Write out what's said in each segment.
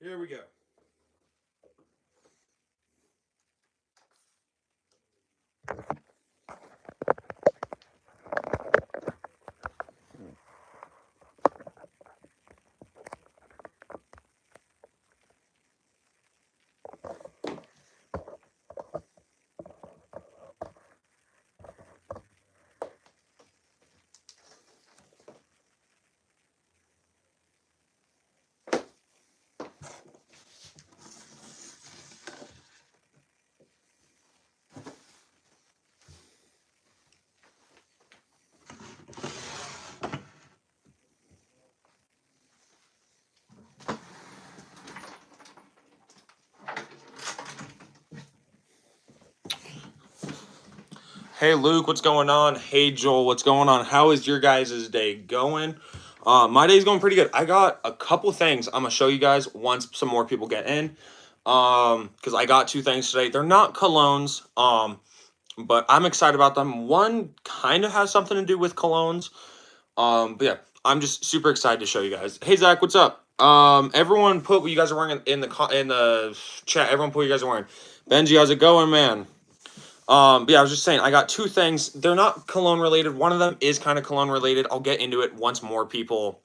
Here we go. Hey Luke, what's going on? Hey Joel, what's going on? How is your guys' day going? My day's going pretty good. I got a couple things I'm gonna show you guys once some more people get in. Because I got two things today. They're not colognes, but I'm excited about them. One kind of has something to do with colognes. But yeah, I'm just super excited to show you guys. Hey Zach, what's up? Everyone put what you guys are wearing in the chat. Everyone put what you guys are wearing. Benji, how's it going, man? But yeah, I was just saying, I got two things. They're not cologne related. One of them is kind of cologne related. I'll get into it once more people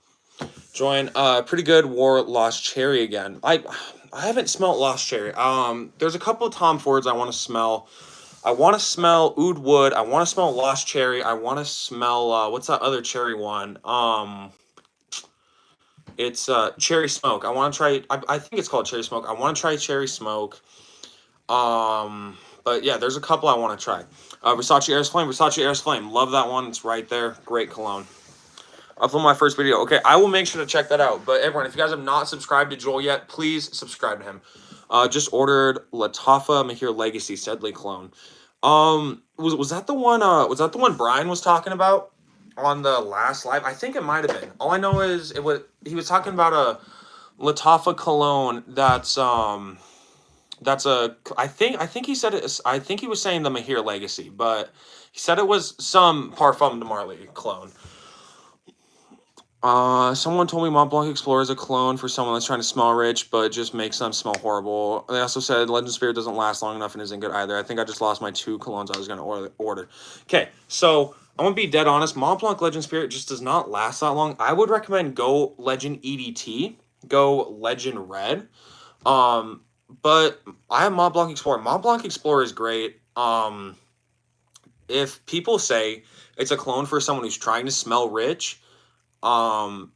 join. Pretty good. Wore Lost Cherry again. I haven't smelled Lost Cherry. There's a couple of Tom Fords I want to smell. I want to smell Oud Wood. I want to smell Lost Cherry. I want to smell what's that other cherry one? It's Cherry Smoke. I want to try. I think it's called Cherry Smoke. I want to try Cherry Smoke. But yeah, there's a couple I want to try. Versace Air's Flame. Versace Air's Flame. Love that one. It's right there. Great cologne. I'll film my first video. Okay, I will make sure to check that out. But everyone, if you guys have not subscribed to Joel yet, please subscribe to him. Just ordered Latafa Mahir Legacy Sedley clone. Was that the one? Was that the one Brian was talking about on the last live? I think it might have been. All I know is he was talking about a Latafa cologne that's I think he said it. I think he was saying the Mahir Legacy, but he said it was some Parfum de Marly clone. Someone told me Mont Blanc Explorer is a clone for someone that's trying to smell rich, but just makes them smell horrible. They also said Legend Spirit doesn't last long enough and isn't good either. I think I just lost my two colognes I was going to order. Okay, so I'm going to be dead honest. Mont Blanc Legend Spirit just does not last that long. I would recommend go Legend EDT, go Legend Red. But I have Mont Blanc Explorer. Mont Blanc Explorer is great. If people say it's a clone for someone who's trying to smell rich, that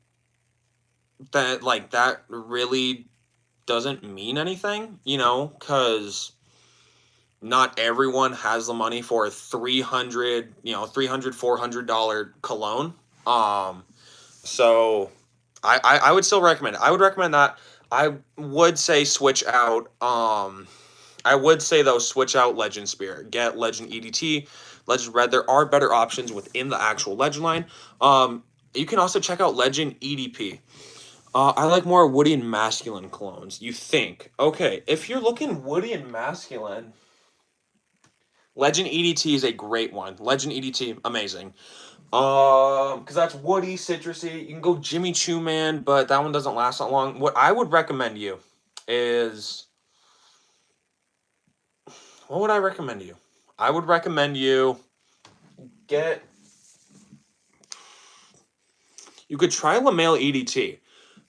really doesn't mean anything, because not everyone has the money for a $300, $400 cologne. So I would still recommend it. I would recommend that. I would say switch out. I would say though, switch out Legend Spirit. Get Legend EDT, Legend Red. There are better options within the actual Legend line. You can also check out Legend EDP. I like more woody and masculine clones. You think? Okay, if you're looking woody and masculine, Legend EDT is a great one. Legend EDT, amazing. Because that's woody, citrusy. You can go Jimmy Choo Man, but that one doesn't last that long. What I would recommend you is, what would I recommend you? I would recommend you you could try LaMail EDT.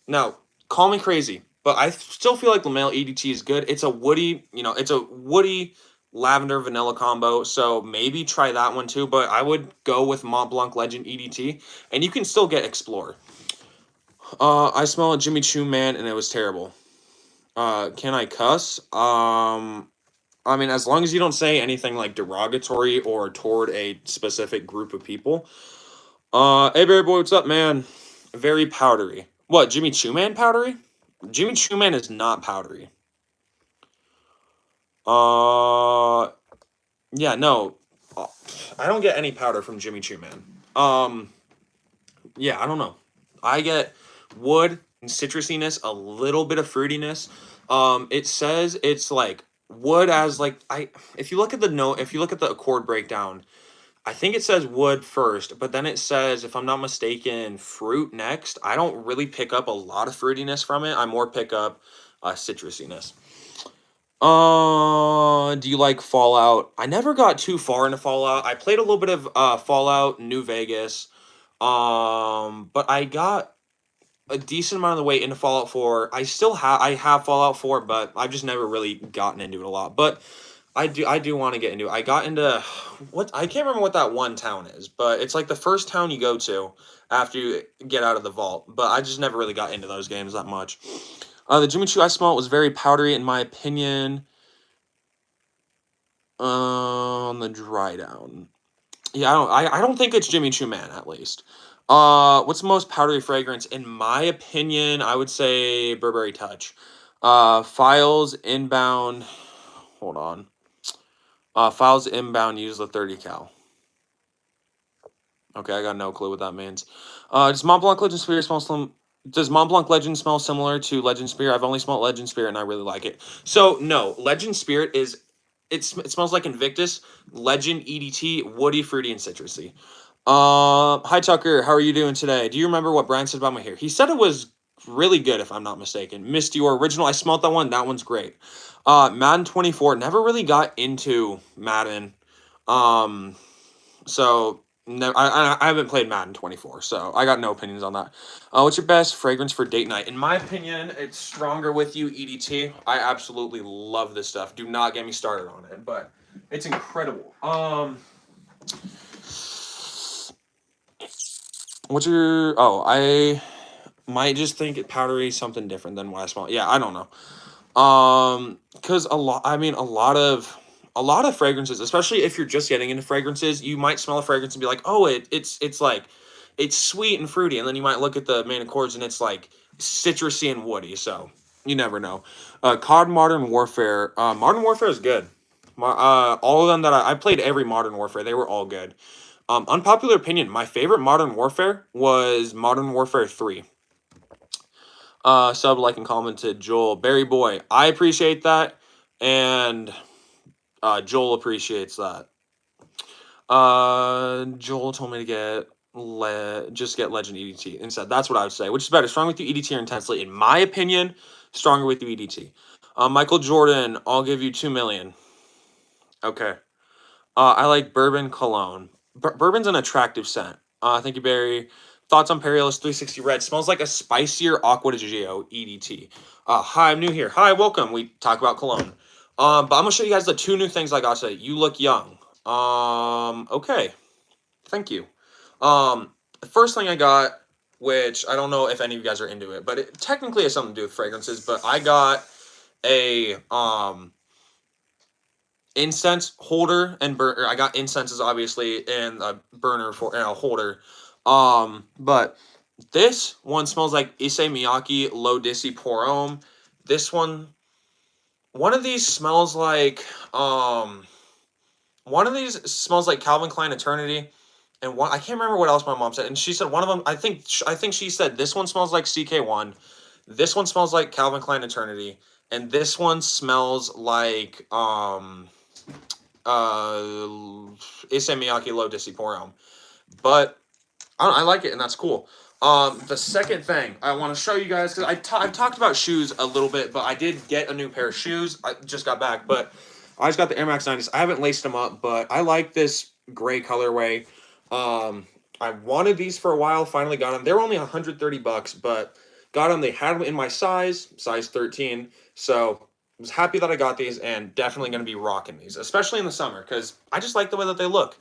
Now, call me crazy, but I still feel like LaMail EDT is good. It's a woody, lavender vanilla combo, so maybe try that one too, but I would go with Mont Blanc Legend EDT, and you can still get Explorer. I smell a Jimmy Choo Man, and it was terrible. Can I cuss? I mean, as long as you don't say anything like derogatory or toward a specific group of people. Hey, Barry Boy, what's up, man? Very powdery. What, Jimmy Choo Man powdery? Jimmy Choo Man is not powdery. Yeah, no. I don't get any powder from Jimmy Choo Man. Yeah, I don't know. I get wood and citrusiness, a little bit of fruitiness. It says it's like wood as if you look at the accord breakdown, I think it says wood first, but then it says, if I'm not mistaken, fruit next. I don't really pick up a lot of fruitiness from it. I more pick up citrusiness. Do you like Fallout? I never got too far into Fallout. I played a little bit of Fallout New Vegas. But I got a decent amount of the way into Fallout 4. I have Fallout 4, but I've just never really gotten into it a lot. But I do want to get into it. I got into what I can't remember what that one town is, but it's like the first town you go to after you get out of the vault. But I just never really got into those games that much. The Jimmy Choo I smelled was very powdery in my opinion. On the dry down. Yeah, I don't think it's Jimmy Choo Man, at least. What's the most powdery fragrance? In my opinion, I would say Burberry Touch. Files inbound. Hold on. Files inbound use the 30 cal. Okay, I got no clue what that means. Does Mont Blanc Legend Spirit smell Does Mont Blanc Legend smell similar to Legend Spirit? I've only smelled Legend Spirit and I really like it. So no, Legend Spirit is it smells like Invictus, Legend EDT, woody, fruity, and citrusy. Hi Tucker, how are you doing today? Do you remember what Brian said about my hair? He said it was really good, if I'm not mistaken. Missed your original. I smelled that one. That one's great. Madden 24. Never really got into Madden. So no, I haven't played Madden 24, so I got no opinions on that. What's your best fragrance for date night? In my opinion, it's Stronger With You EDT. I absolutely love this stuff. Do not get me started on it, but it's incredible. What's your? Oh, I might just think it powdery something different than what I smell. Yeah, I don't know. Because a lot of fragrances, especially if you're just getting into fragrances, you might smell a fragrance and be like, oh, it's like it's sweet and fruity, and then you might look at the main accords and it's like citrusy and woody. So you never know. COD Modern Warfare. Modern Warfare is good. All of them that I played every Modern Warfare, they were all good. Unpopular opinion, my favorite Modern Warfare was Modern Warfare 3. Sub, like, and commented, Joel, Barry Boy, I appreciate that, and Joel appreciates that. Joel told me to just get Legend EDT instead. That's what I would say. Which is better, Stronger With You EDT or Intensely? In my opinion, Stronger With You EDT. Michael Jordan, I'll give you 2 million. Okay. I like Bourbon Cologne. Bourbon's an attractive scent. Thank you, Barry. Thoughts on Periolis 360 Red? Smells like a spicier Aqua di Gio EDT. Hi, I'm new here. Hi, welcome. We talk about cologne. But I'm gonna show you guys the 2 new things I got today. You look young. Okay. Thank you. The first thing I got, which I don't know if any of you guys are into it, but it technically has something to do with fragrances. But I got a incense holder and burner. I got incenses obviously and a burner for and a holder. But this one smells like Issey Miyake Low Dissy Pour Homme. This one of these smells like Calvin Klein Eternity, and one I can't remember what else my mom said. And she said one of them. I think she said this one smells like CK1. This one smells like Calvin Klein Eternity, and this one smells like Issey Miyake Low Dissy Pour Homme. But I like it, and that's cool. The second thing I want to show you guys, because I've talked about shoes a little bit, but I did get a new pair of shoes. I just got back, but I just got the Air Max 90s. I haven't laced them up, but I like this gray colorway. I wanted these for a while, finally got them. They were only $130, but got them. They had them in my size 13, so I was happy that I got these, and definitely going to be rocking these, especially in the summer, because I just like the way that they look.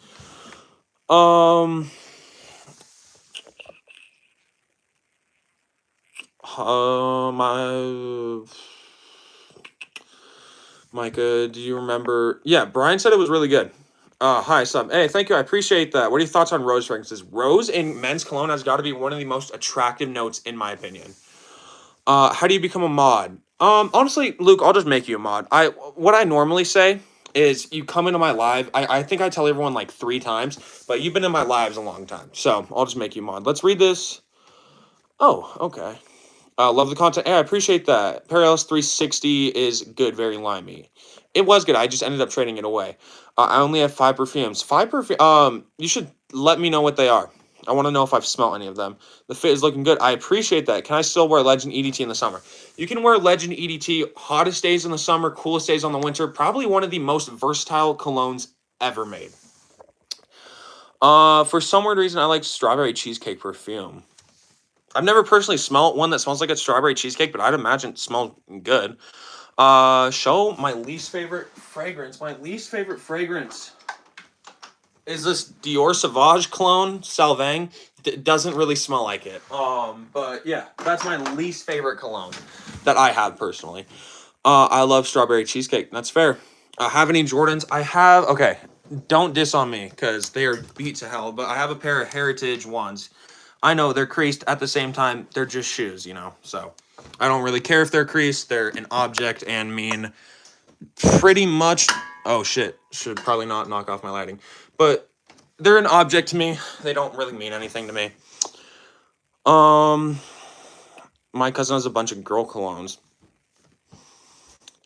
Mykah, do you remember? Yeah, Brian said it was really good. Hi, Sub. Hey, thank you. I appreciate that. What are your thoughts on rose fragrances? Rose in men's cologne has got to be one of the most attractive notes, in my opinion. How do you become a mod? Honestly, Luke, I'll just make you a mod. What I normally say is you come into my live. I think I tell everyone like 3 times, but you've been in my lives a long time, so I'll just make you a mod. Let's read this. Oh, okay. Love the content. Hey, I appreciate that. Parallels 360 is good, very limey. It was good. I just ended up trading it away. I only have 5 perfumes. 5 perfume. You should let me know what they are. I want to know if I've smelled any of them. The fit is looking good. I appreciate that. Can I still wear Legend EDT in the summer? You can wear Legend EDT hottest days in the summer, coolest days on the winter. Probably one of the most versatile colognes ever made. For some weird reason, I like strawberry cheesecake perfume. I've never personally smelled one that smells like a strawberry cheesecake, but I'd imagine it smells good. Show my least favorite fragrance. My least favorite fragrance is this Dior Sauvage cologne, Salvang. Doesn't really smell like it. But yeah, that's my least favorite cologne that I have personally. I love strawberry cheesecake. That's fair. Have any Jordans? I have. Okay, don't diss on me because they are beat to hell. But I have a pair of Heritage ones. I know they're creased at the same time. They're just shoes, you know. So I don't really care if they're creased. They're an object and mean pretty much. Oh shit! Should probably not knock off my lighting. But they're an object to me. They don't really mean anything to me. My cousin has a bunch of girl colognes.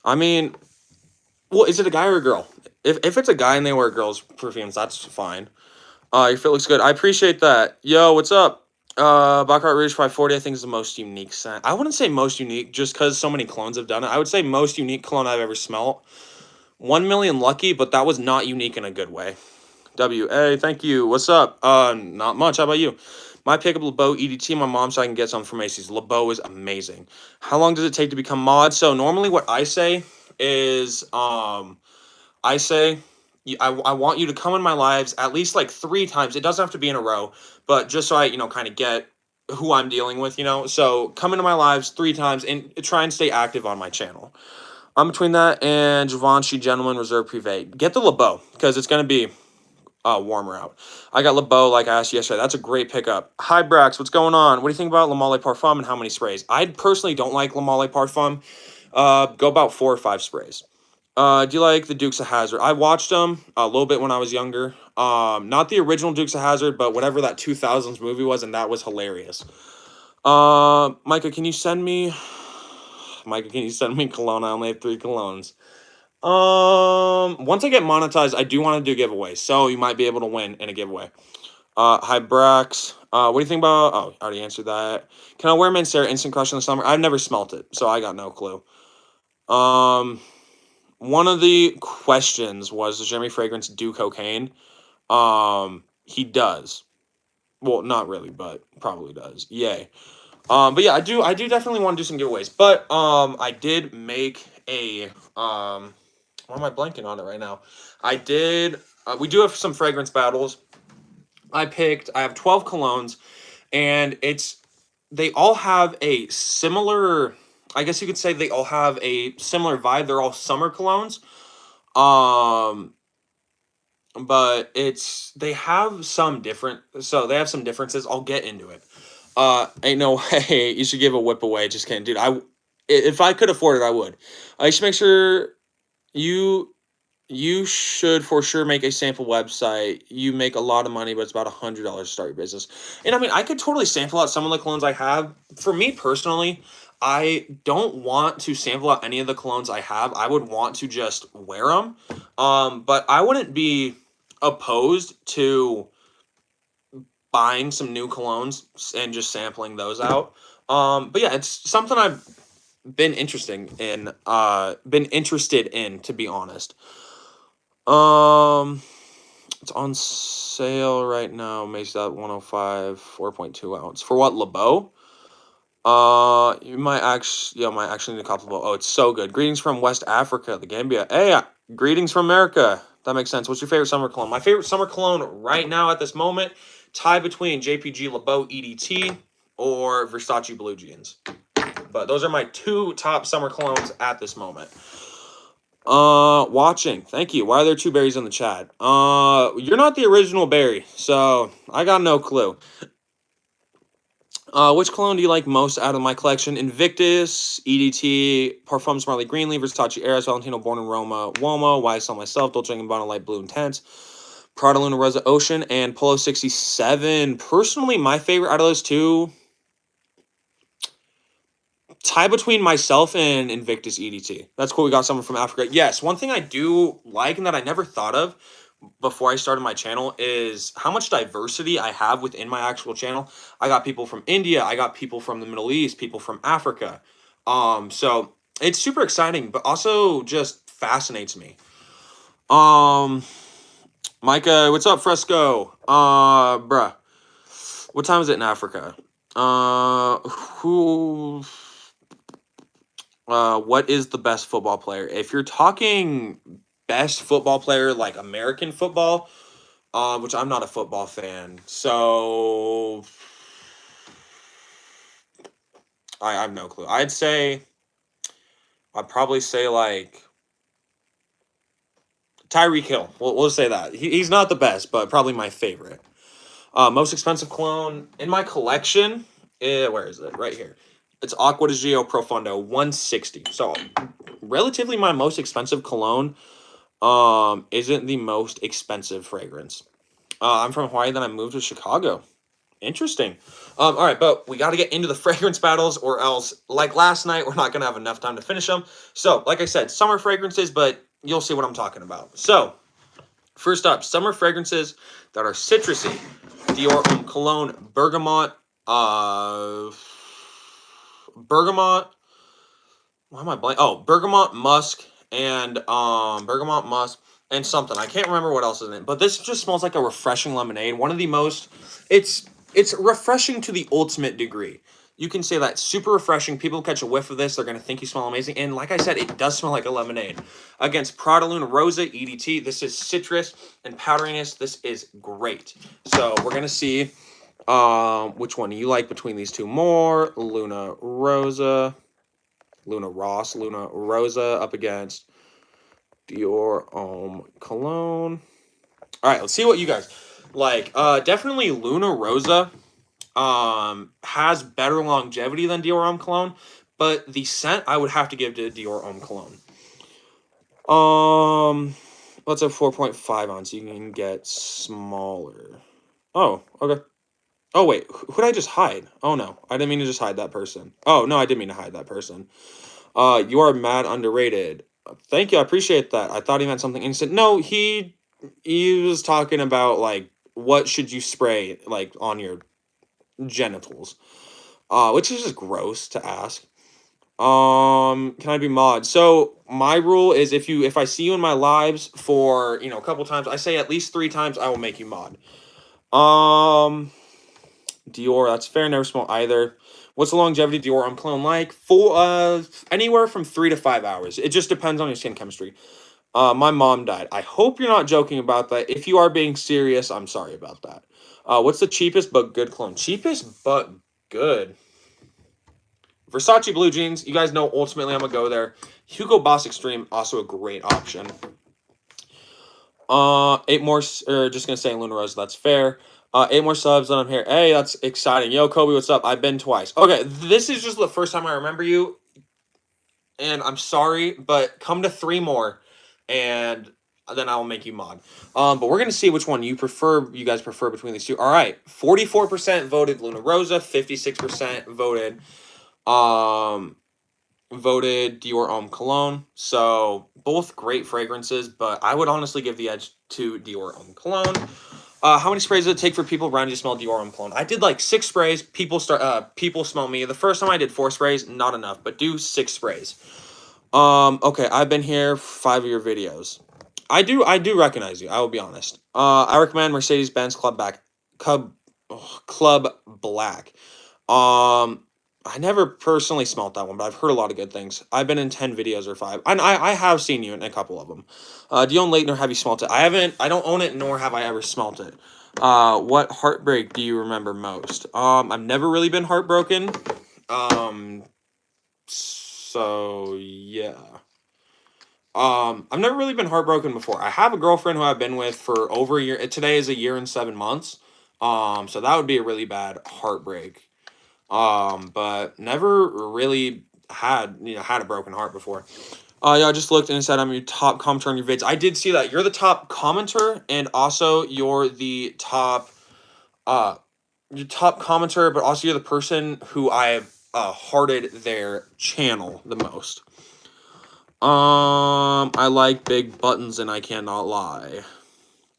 I mean, well, is it a guy or a girl? If it's a guy and they wear girls' perfumes, that's fine. Your fit looks good. I appreciate that. Yo, what's up? Baccarat Rouge 540, I think, is the most unique scent. I wouldn't say most unique just because so many clones have done it. I would say most unique cologne I've ever smelled. 1 million Lucky, but that was not unique in a good way. WA, thank you. What's up? Not much. How about you? My pickup LeBeau EDT, my mom, so I can get some from Macy's. LeBeau is amazing. How long does it take to become mod? So normally what I say is, I say, I want you to come in my lives at least like 3 times. It doesn't have to be in a row, but just so I, kind of get who I'm dealing with, So come into my lives 3 times and try and stay active on my channel. I'm between that and Givenchy Gentleman Reserve Privé. Get the LeBeau because it's going to be warmer out. I got LeBeau like I asked yesterday. That's a great pickup. Hi, Brax. What's going on? What do you think about Le Male Parfum and how many sprays? I personally don't like Le Male Parfum. Go about 4 or 5 sprays. Do you like the Dukes of Hazzard? I watched them a little bit when I was younger. Not the original Dukes of Hazzard, but whatever that 2000s movie was, and that was hilarious. Mykah, can you send me cologne? I only have 3 colognes. Once I get monetized, I do want to do giveaways, so you might be able to win in a giveaway. Hi, Brax. What do you think about... Oh, I already answered that. Can I wear Mancera Instant Crush in the summer? I've never smelt it, so I got no clue. One of the questions was, does Jeremy Fragrance do cocaine? He does. Well, not really, but probably does. Yay. But yeah, I do definitely want to do some giveaways. But I did make a why am I blanking on it right now? I did we do have some fragrance battles. I have 12 colognes, and they all have a similar, I guess you could say they all have a similar vibe. They're all summer colognes. But they have some differences. I'll get into it. Ain't no way you should give a whip away. Just can't, dude. If I could afford it, I would. I should make sure you should for sure make a sample website. You make a lot of money, but it's about $100 to start your business. And I mean, I could totally sample out some of the colognes I have. For me personally, I don't want to sample out any of the colognes I have. I would want to just wear them. But I wouldn't be opposed to buying some new colognes and just sampling those out. But yeah, it's something I've been interested in, to be honest. It's on sale right now. Makes that 105, 4.2 ounce. For what, LeBeau? You might actually need a copy of LeBeau. Oh, it's so good. Greetings from West Africa, the Gambia. Hey, greetings from America. That makes sense. What's your favorite summer cologne? My favorite summer cologne right now at this moment, tie between JPG LeBeau EDT or Versace Blue Jeans. But those are my 2 top summer colognes at this moment. Watching. Thank you. Why are there 2 berries in the chat? You're not the original berry, so I got no clue. Which cologne do you like most out of my collection? Invictus, EDT, Parfums Marley Greenleaf, Versace Eros, Valentino Born in Roma, Uomo, YSL Myself, Dolce & Gabbana Light Blue Intense, Prada Luna Rosa Ocean, and Polo 67. Personally, my favorite out of those 2, tie between myself and Invictus EDT. That's cool. We got someone from Africa. Yes, one thing I do like and that I never thought of before I started my channel is how much diversity I have within my actual channel. I got people from India, I got people from the Middle East, people from Africa. So it's super exciting, but also just fascinates me. Mykah, what's up, Fresco? Bruh, what time is it in Africa? Who? What is the best football player? If you're talking best football player, like American football, which I'm not a football fan, so I have no clue. I'd probably say like Tyreek Hill. We'll say that. He's not the best, but probably my favorite. Most expensive cologne in my collection. Where is it? Right here. It's Aqua di Gio Profondo, 160. So relatively my most expensive cologne isn't the most expensive fragrance. I'm from Hawaii, then I moved to Chicago. Interesting. All right, but we got to get into the fragrance battles, or else, like last night, we're not going to have enough time to finish them. So, like I said, summer fragrances, but you'll see what I'm talking about. So, first up, summer fragrances that are citrusy. Dior Homme Cologne Bergamot. Bergamot. Why am I blank? Oh, Bergamot Musk and Bergamot Musk and something. I can't remember what else is in it. But this just smells like a refreshing lemonade. One of the most. It's refreshing to the ultimate degree. You can say that super refreshing. People catch a whiff of this, they're gonna think you smell amazing. And like I said, it does smell like a lemonade. Against Prada Luna Rosa EDT, this is citrus and powderiness. This is great. So we're gonna see which one you like between these two more. Luna Rosa, Luna Ross, Luna Rosa up against Dior Homme Cologne. All right, let's see what you guys like. Definitely Luna Rosa has better longevity than Dior Homme Cologne, but the scent I would have to give to Dior Homme Cologne. Let's have 4.5 ounce. You can get smaller. Oh, okay. Oh, wait. Who did I just hide? Oh, no. I didn't mean to just hide that person. Oh, no, I didn't mean to hide that person. You are mad underrated. Thank you. I appreciate that. I thought he meant something. And he said, no, he was talking about, like, what should you spray, like, on your genitals. Which is just gross to ask. Can I be mod? So my rule is if I see you in my lives for, a couple times, I say at least 3 times, I will make you mod. Dior, that's fair. Never smell either. What's the longevity Dior Homme Cologne like? Anywhere from 3 to 5 hours. It just depends on your skin chemistry. My mom died. I hope you're not joking about that. If you are being serious, I'm sorry about that. What's the cheapest but good cologne? Cheapest but good. Versace blue jeans. You guys know ultimately I'm going to go there. Hugo Boss Extreme, also a great option. 8 more, or just going to say Luna Rose, that's fair. 8 more subs and I'm here. Hey, that's exciting. Yo, Kobe, what's up? I've been twice. Okay, this is just the first time I remember you. And I'm sorry, but come to 3 more. And then I will make you mod. But we're going to see which one you guys prefer between these two. All right, 44% voted Luna Rosa. 56% voted Dior Homme Cologne. So both great fragrances, but I would honestly give the edge to Dior Homme Cologne. How many sprays does it take for people around you to smell Dior Homme Cologne? I did like 6 sprays. People smell me. The first time I did 4 sprays, not enough, but do 6 sprays. Okay, I've been here for 5 of your videos. I do recognize you. I will be honest. I recommend Mercedes-Benz Club Black. I never personally smelt that one, but I've heard a lot of good things. I've been in 10 videos or 5. And I have seen you in a couple of them. Do you own Leighton or have you smelt it? I don't own it, nor have I ever smelt it. What heartbreak do you remember most? I've never really been heartbroken. So yeah. I've never really been heartbroken before. I have a girlfriend who I've been with for over a year. Today is a year and 7 months. So that would be a really bad heartbreak. But never really had a broken heart before. Yeah, I just looked and it said I'm your top commenter on your vids. I did see that. You're the top commenter, and also you're the top commenter, but also you're the person who I have hearted their channel the most. I like big buttons and I cannot lie.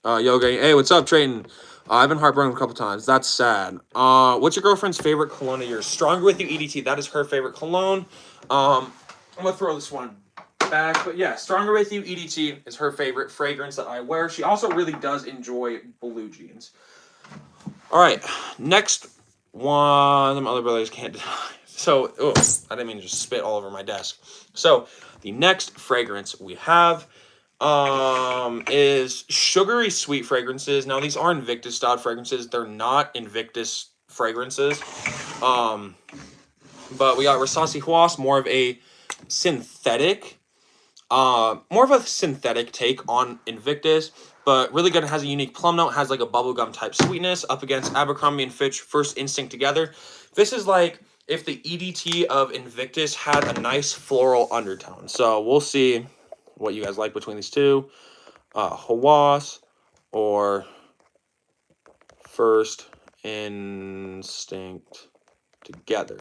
Yoga. Hey, what's up, Trayton? I've been heartbroken a couple times. That's sad. What's your girlfriend's favorite cologne of yours? Stronger With You EDT. That is her favorite cologne. I'm gonna throw this one back, but yeah, Stronger With You EDT is her favorite fragrance that I wear. She also really does enjoy blue jeans. All right, next one. Them other brothers can't deny. So, I didn't mean to just spit all over my desk. So, the next fragrance we have is sugary sweet fragrances. Now, these are Invictus style fragrances. They're not Invictus fragrances. But we got Versace Huas, more of a synthetic take on Invictus, but really good. It has a unique plum note, has like a bubblegum type sweetness up against Abercrombie & Fitch First Instinct Together. This is like if the EDT of Invictus had a nice floral undertone. So we'll see what you guys like between these two. Hawas or First Instinct Together.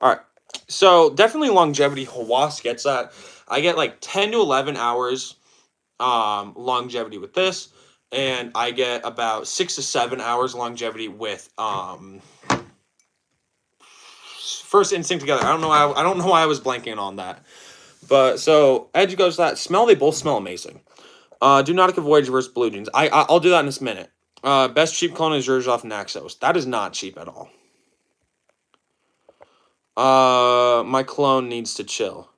All right. So definitely longevity. Hawas gets that. I get like 10 to 11 hours longevity with this, and I get about 6 to 7 hours longevity with First Instinct Together. I don't know why I was blanking on that. But so Edge goes to that smell. They both smell amazing. Do Nautica Voyage versus Blue Jeans. I'll do that in this minute. Best cheap clone is yours off Naxos. That is not cheap at all. My clone needs to chill.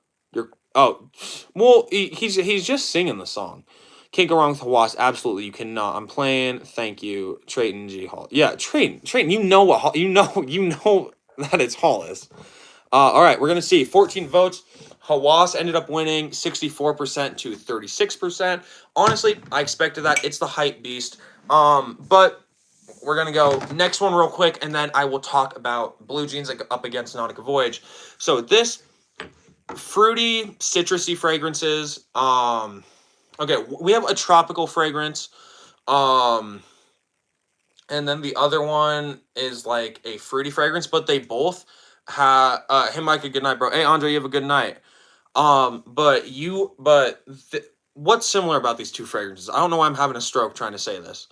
He's just singing the song. Can't go wrong with Hawas. Absolutely, you cannot. I'm playing. Thank you, Trayton G Hall. Yeah, Trayton. You know what? You know that it's Hollis. All right, we're gonna see 14 votes. Hawas ended up winning 64% to 36%. Honestly, I expected that. It's the hype beast. But we're going to go next one real quick, and then I will talk about Blue Jeans up against Nautica Voyage. So this fruity, citrusy fragrances. Okay, we have a tropical fragrance. And then the other one is like a fruity fragrance, but they both have hey Mykah, good night, bro. Hey Andre, you have a good night. What's similar about these two fragrances? I don't know why I'm having a stroke trying to say this.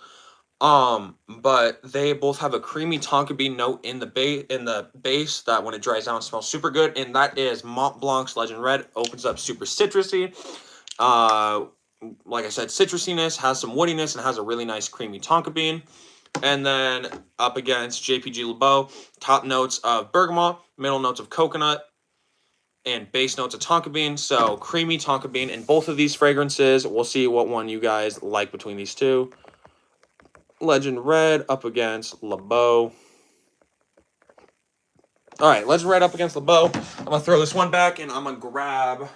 But they both have a creamy tonka bean note in the base that when it dries down smells super good, and that is Mont Blanc's Legend Red. Opens up super citrusy. Like I said, citrusiness, has some woodiness, and has a really nice creamy tonka bean. And then up against JPG Le Beau, top notes of bergamot, middle notes of coconut, and base notes of tonka bean. So creamy tonka bean in both of these fragrances. We'll see what one you guys like between these two. Legend Red up against Le Beau. All right, Legend Red up against Le Beau. I'm going to throw this one back, and I'm going to grab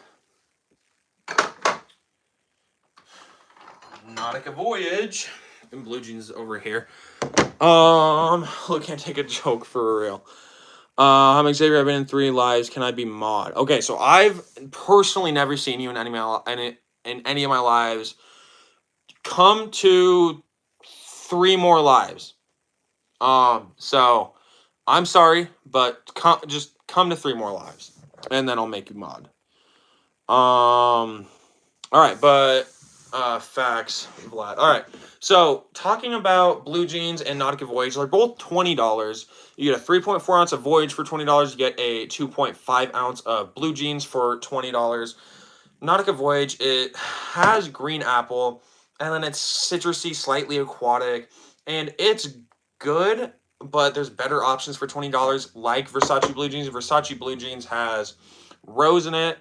Nautica Voyage. And Blue Jeans over here. Look, can't take a joke for real. I'm Xavier. I've been in 3 lives. Can I be mod? Okay, so I've personally never seen you in any of my lives. Come to 3 more lives. So I'm sorry, but just come to 3 more lives, and then I'll make you mod. All right, but facts, Vlad. All right, so talking about Blue Jeans and Nautica Voyage, they're both $20. You get a 3.4 ounce of Voyage for $20. You get a 2.5 ounce of Blue Jeans for $20. Nautica Voyage, it has green apple, and then it's citrusy, slightly aquatic, and it's good, but there's better options for $20, like Versace Blue Jeans. Versace Blue Jeans has rose in it.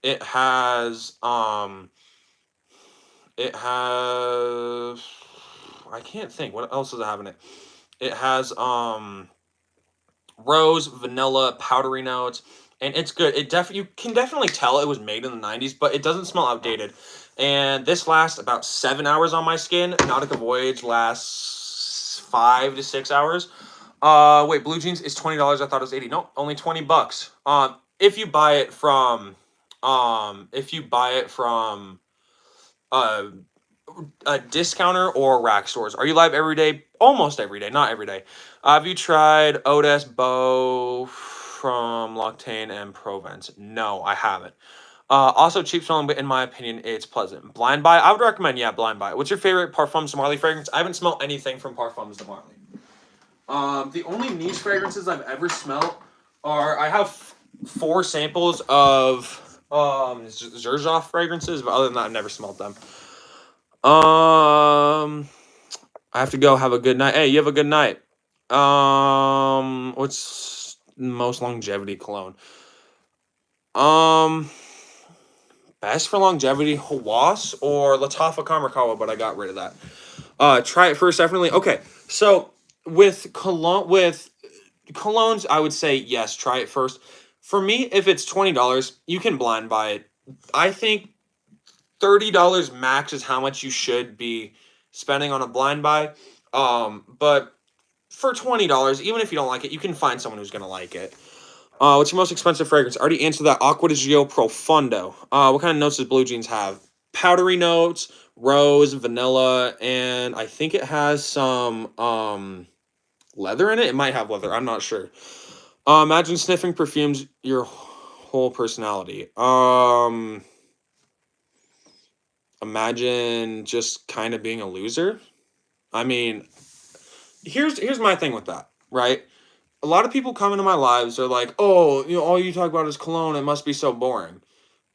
It has, I can't think. What else does it have in it? It has, rose, vanilla, powdery notes, and it's good. You can definitely tell it was made in the 90s, but it doesn't smell outdated. And this lasts about 7 hours on my skin. Nautica Voyage lasts 5 to 6 hours. Wait, Blue Jeans is $20. I thought it was $80. No, only $20. If you buy it from, a discounter or rack stores. Are you live every day? Almost every day, not every day. Have you tried Odes Beau from L'Occitane and Provence? No, I haven't. Also cheap smelling, but in my opinion, it's pleasant. Blind Buy, I would recommend, yeah, Blind Buy. What's your favorite Parfums de Marly fragrance? I haven't smelled anything from Parfums de Marly. The only niche fragrances I've ever smelled are, I have 4 samples of Xerjoff fragrances, but other than that, I've never smelled them. I have to go. Have a good night. Hey, you have a good night. What's most longevity cologne? Best for longevity, Hawas or Latafa Kamarkawa, but I got rid of that. Try it first, definitely. Okay, so with colognes, I would say yes, try it first. For me, if it's $20, you can blind buy it. I think $30 max is how much you should be spending on a blind buy. But for $20, even if you don't like it, you can find someone who's gonna like it. What's your most expensive fragrance? I already answered that. Acqua di Gio Profondo. What kind of notes does Blue Jeans have? Powdery notes, rose, vanilla, and I think it has some leather in it. It might have leather. I'm not sure. Imagine sniffing perfumes your whole personality. Imagine just kind of being a loser. I mean, here's my thing with that, right? A lot of people come into my lives, they're like, oh, all you talk about is cologne. It must be so boring.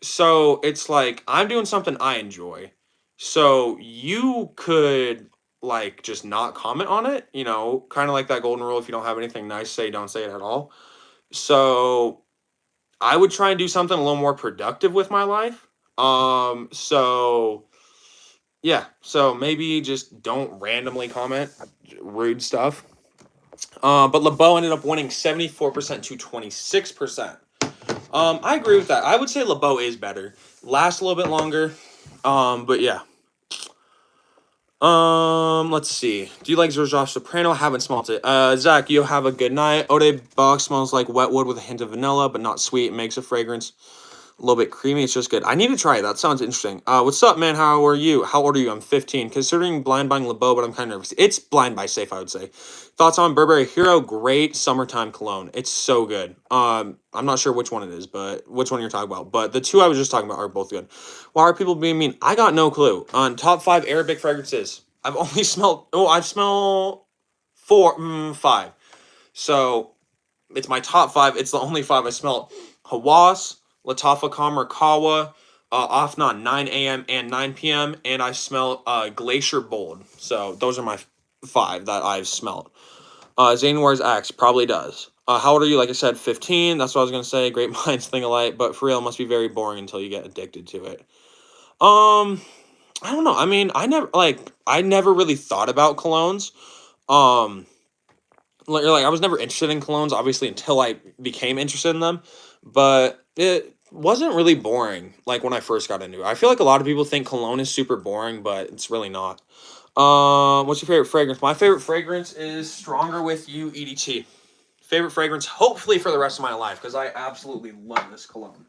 So it's like, I'm doing something I enjoy. So you could like just not comment on it, kind of like that golden rule. If you don't have anything nice to say, don't say it at all. So I would try and do something a little more productive with my life. So yeah, so maybe just don't randomly comment rude stuff. But LeBeau ended up winning 74% to 26%. I agree with that. I would say LeBeau is better. Lasts a little bit longer. But yeah. Let's see. Do you like Xerjoff Soprano? Haven't smelled it. Zach, you have a good night. Ode Box smells like wet wood with a hint of vanilla, but not sweet. It makes a fragrance a little bit creamy. It's just good. I need to try it. That sounds interesting. What's up, man? How are you? How old are you? I'm 15. Considering blind buying LeBeau, but I'm kind of nervous. It's blind buy safe, I would say. Thoughts on Burberry Hero? Great summertime cologne. It's so good. I'm not sure which one it is, but which one you're talking about. But the two I was just talking about are both good. Why are people being mean? I got no clue. On top 5 Arabic fragrances, I've only smelled. Oh, I've smelled 5. So it's my top 5. It's the only 5 I smelled. Hawas, Latafa Kamarkawa, Afnan 9 a.m. and 9 p.m. And I smell Glacier Bold. So those are my 5 that I've smelled. Zane wears Axe. Probably does. How old are you? Like I said, 15. That's what I was going to say. Great minds think alike. But for real, it must be very boring until you get addicted to it. I don't know. I mean, I never really thought about colognes. Like I was never interested in colognes, obviously, until I became interested in them. But it wasn't really boring, like when I first got into it. I feel like a lot of people think cologne is super boring, but it's really not. What's your favorite fragrance? My favorite fragrance is Stronger With You EDT. Favorite fragrance, hopefully for the rest of my life, because I absolutely love this cologne.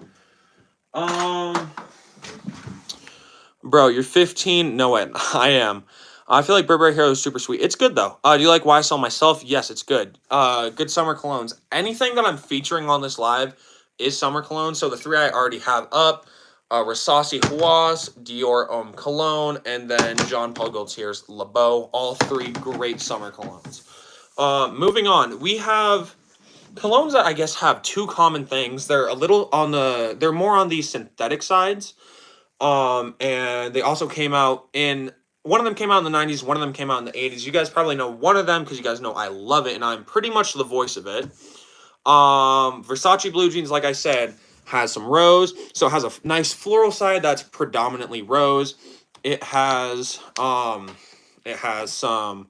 Bro, you're 15? No way, I am. I feel like Burberry Hero is super sweet. It's good, though. Do you like YSL myself? Yes, it's good. Good summer colognes. Anything that I'm featuring on this live is summer cologne. So the 3 I already have up. Versace Huas, Dior Homme Cologne, and then Jean Paul Gaultier's LeBeau. All 3 great summer colognes. Moving on. We have colognes that I guess have 2 common things. They're they're more on the synthetic sides. And they also came out one of them came out in the 90s, one of them came out in the 80s. You guys probably know one of them because you guys know I love it, and I'm pretty much the voice of it. Versace Blue Jeans, like I said, has some rose. So it has a nice floral side that's predominantly rose. It has some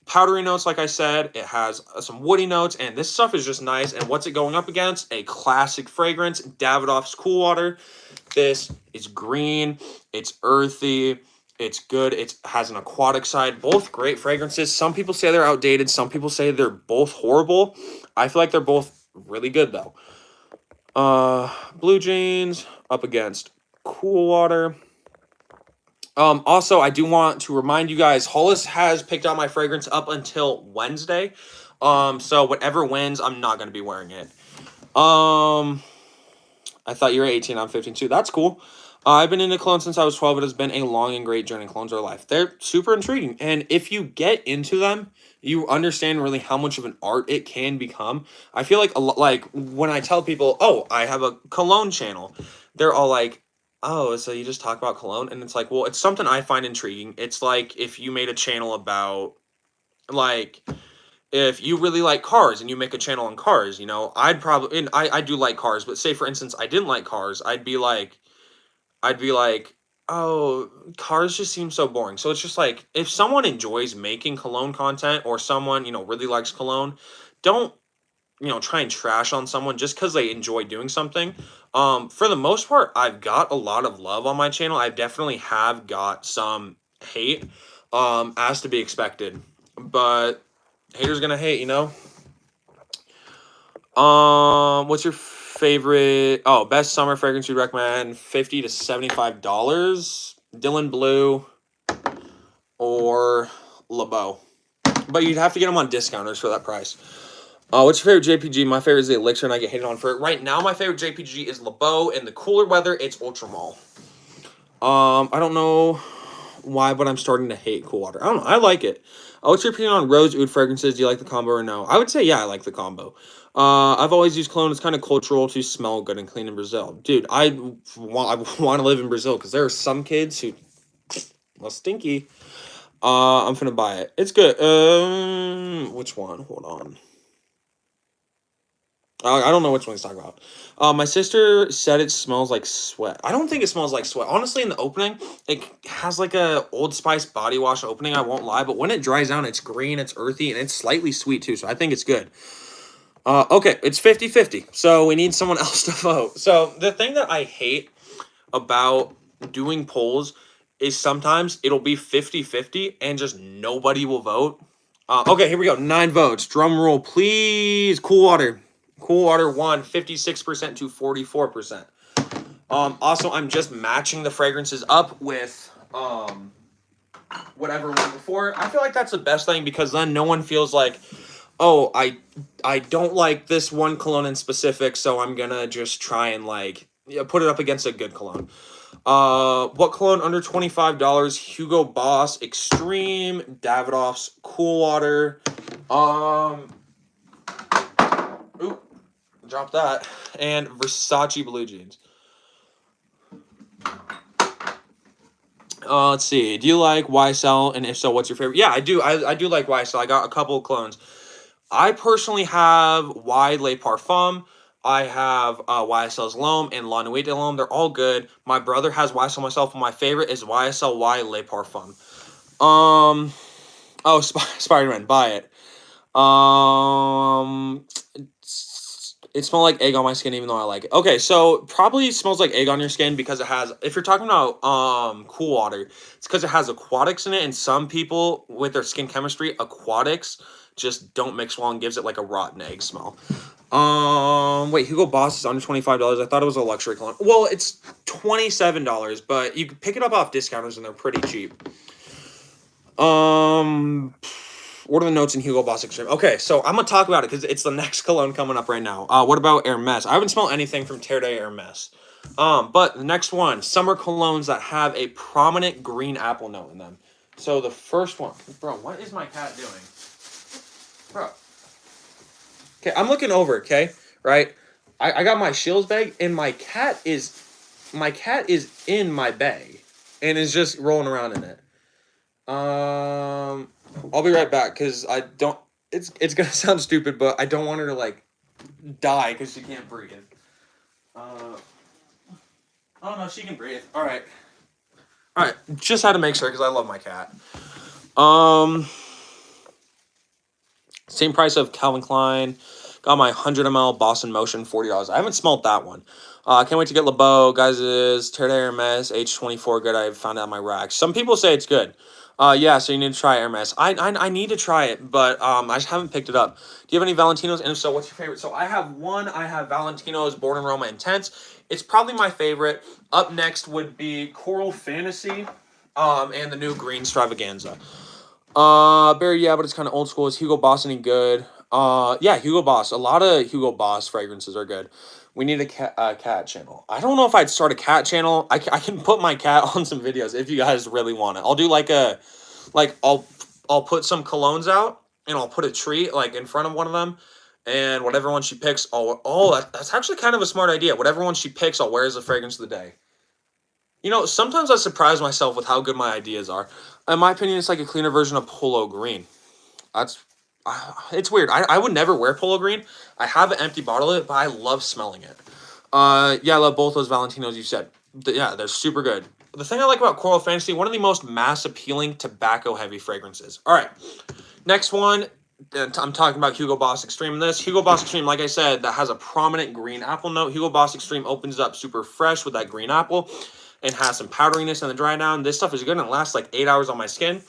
powdery notes, like I said. It has some woody notes, and this stuff is just nice. And what's it going up against? A classic fragrance, Davidoff's Cool Water. This is green. It's earthy. It's good. It has an aquatic side. Both great fragrances. Some people say they're outdated. Some people say they're both horrible. I feel like they're both really good, though. Blue Jeans up against Cool Water. Also, I do want to remind you guys, Hollis has picked out my fragrance up until Wednesday. So whatever wins, I'm not going to be wearing it. I thought you were 18. I'm 15 too. That's cool. I've been into cologne since I was 12. It has been a long and great journey. Colones are life. They're super intriguing. And if you get into them, you understand really how much of an art it can become. I feel like like when I tell people, "Oh, I have a cologne channel," they're all like, "Oh, so you just talk about cologne?" And it's like, well, it's something I find intriguing. It's like if you made a channel about like if you really like cars and you make a channel on cars, I'd probably and I do like cars, but say for instance I didn't like cars, I'd be like, "Oh, cars just seem so boring." So it's just like if someone enjoys making cologne content or someone, really likes cologne, don't, try and trash on someone just because they enjoy doing something. For the most part, I've got a lot of love on my channel. I definitely have got some hate, as to be expected. But haters gonna hate. What's your favorite? Oh, best summer fragrance you'd recommend? $50 to $75. Dylan Blue or LeBeau, but you'd have to get them on discounters for that price. What's your favorite JPG? My favorite is the Elixir, and I get hated on for it. Right now, my favorite JPG is LeBeau. In the cooler weather, it's Ultramall. I don't know why, but I'm starting to hate cool water. I don't know. I like it. What's your opinion on rose oud fragrances? Do you like the combo or no? I would say yeah, I like the combo. I've always used cologne. It's kind of cultural to smell good and clean in Brazil. Dude, I want to live in Brazil because there are some kids who, well, stinky. I'm finna buy it. It's good. Which one? Hold on. I don't know which one he's talking about. My sister said it smells like sweat. I don't think it smells like sweat. Honestly, in the opening, it has like a Old Spice body wash opening. I won't lie, but when it dries down, it's green, it's earthy, and it's slightly sweet too. So I think it's good. Okay, it's 50-50. So we need someone else to vote. So the thing that I hate about doing polls is sometimes it'll be 50-50 and just nobody will vote. Okay, here we go. 9 votes. Drum roll, please. Cool water. Cool water won 56% to 44%. Also, I'm just matching the fragrances up with whatever went before. I feel like that's the best thing because then no one feels like, oh, I don't like this one cologne in specific, so I'm gonna just try and put it up against a good cologne. What cologne under $25? Hugo Boss Extreme, Davidoff's Cool Water. Oop, drop that. And Versace Blue Jeans. Let's see. Do you like YSL? And if so, what's your favorite? Yeah, I do. I do like YSL. I got a couple of clones. I personally have Y Le Parfum. I have YSL's L'Homme and La Nuit de L'Homme. They're all good. My brother has YSL myself, but my favorite is YSL Y Le Parfum. Oh, Spider-Man, buy it. It smelled like egg on my skin, even though I like it. Okay, so probably smells like egg on your skin because it has. If you're talking about cool water, it's because it has aquatics in it, and some people with their skin chemistry, aquatics just don't mix well and gives it like a rotten egg smell. Wait, Hugo Boss is under $25. I thought it was a luxury cologne. Well, it's $27, but you can pick it up off discounters and they're pretty cheap. What are the notes in Hugo Boss Extreme? Okay, so I'm gonna talk about it because it's the next cologne coming up right now. What about Hermes? I haven't smelled anything from Terre de Hermes. But the next one, summer colognes that have a prominent green apple note in them. So the first one, bro, what is my cat doing? Bro. Okay, I'm looking over, okay? Right? I got my Shields bag and my cat is in my bag and is just rolling around in it. I'll be right back because I don't it's gonna sound stupid, but I don't want her to die because she can't breathe. Oh no, she can breathe. Alright. Alright, just had to make sure because I love my cat. Same price of Calvin Klein. Got my 100 ml Boston Motion, $40. I haven't smelled that one. Can't wait to get LeBeau. Guys, is Terre de Hermes H24 good? I found it on my rack. Some people say it's good. Yeah, so you need to try Hermes. I need to try it, but I just haven't picked it up. Do you have any Valentinos? And if so, what's your favorite? So I have one. I have Valentino's Born in Roma Intense. It's probably my favorite. Up next would be Coral Fantasy, and the new Green Stravaganza. Barry, yeah, but it's kind of old school. Is Hugo Boss any good? Yeah, Hugo Boss. A lot of Hugo Boss fragrances are good. We need a cat channel. I don't know if I'd start a cat channel. I can put my cat on some videos if you guys really want it. I'll do like I'll put some colognes out and I'll put a tree like in front of one of them, and whatever one she picks, that's actually kind of a smart idea. Whatever one she picks, I'll wear as a fragrance of the day. You know, sometimes I surprise myself with how good my ideas are. In my opinion, it's like a cleaner version of Polo Green. That's it's weird. I would never wear Polo Green. I have an empty bottle of it, but I love smelling it. Yeah, I love both those Valentinos you said. Yeah, they're super good. The thing I like about Coral Fantasy, one of the most mass appealing tobacco-heavy fragrances. All right, next one. I'm talking about Hugo Boss Extreme in this. Hugo Boss Extreme, like I said, that has a prominent green apple note. Hugo Boss Extreme opens up super fresh with that green apple and has some powderiness in the dry down. This stuff is good and it lasts like 8 hours on my skin.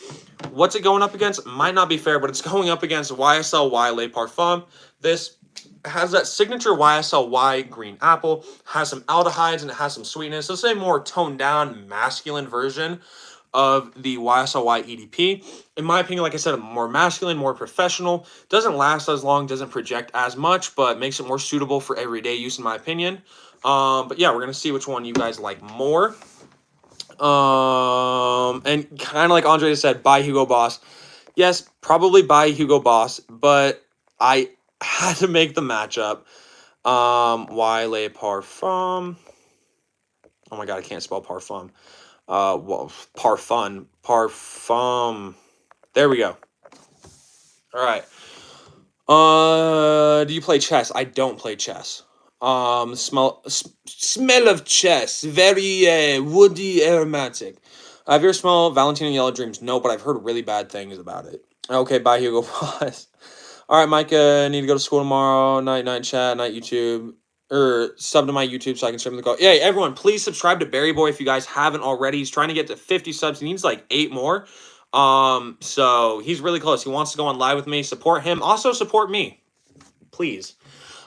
What's it going up against? Might not be fair, but it's going up against YSL Y Le Parfum. This has that signature YSL Y green apple, has some aldehydes, and it has some sweetness. This is a more toned down, masculine version of the YSL Y EDP. In my opinion, like I said, more masculine, more professional. Doesn't last as long, doesn't project as much, but makes it more suitable for everyday use, in my opinion. But yeah, we're going to see which one you guys like more. And kind of like Andre said, buy Hugo Boss. Yes, probably buy Hugo Boss, but I had to make the matchup. Y Le Parfum. Oh my god, I can't spell parfum. Well, parfum. There we go. All right. Do you play chess? I don't play chess. Smell of chess. Very woody, aromatic. Have you ever smelled Valentino Yellow Dreams? No, but I've heard really bad things about it. Okay, bye, Hugo Boss. All right, Micah, need to go to school tomorrow. Night chat, night YouTube. Or sub to my YouTube so I can stream the call. Yeah, everyone, please subscribe to Berry Boy if you guys haven't already. He's trying to get to 50 subs. He needs like 8 more. So he's really close. He wants to go on live with me. Support him. Also support me, please.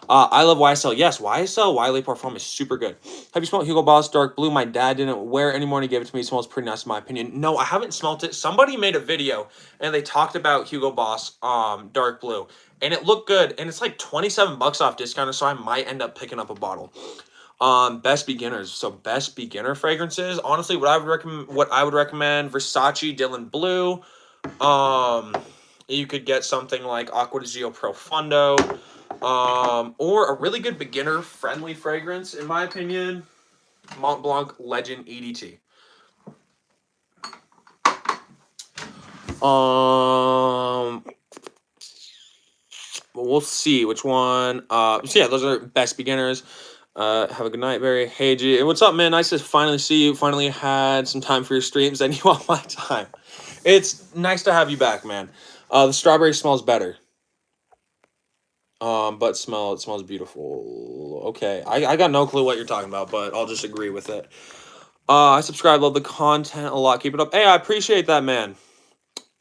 I love YSL. Yes, YSL Y Le Parfum is super good. Have you smelled Hugo Boss Dark Blue? My dad didn't wear it anymore and he gave it to me. It smells pretty nice in my opinion. No, I haven't smelled it. Somebody made a video and they talked about Hugo Boss Dark Blue. And it looked good. And it's like 27 bucks off discount, so I might end up picking up a bottle. Best beginners. So best beginner fragrances. Honestly, what I would recommend, Versace Dylan Blue. You could get something like Acqua di Gio Profondo. Or a really good beginner friendly fragrance, in my opinion, Mont Blanc Legend EDT. We'll see which one. So yeah, those are best beginners. Have a good night, Barry. Hey, G. What's up, man? Nice to finally see you. Finally had some time for your streams. I need all my time. It's nice to have you back, man. The strawberry smells better. But it smells beautiful. Okay, I got no clue what you're talking about, but I'll just agree with it. I subscribe, love the content a lot. Keep it up. Hey, I appreciate that, man.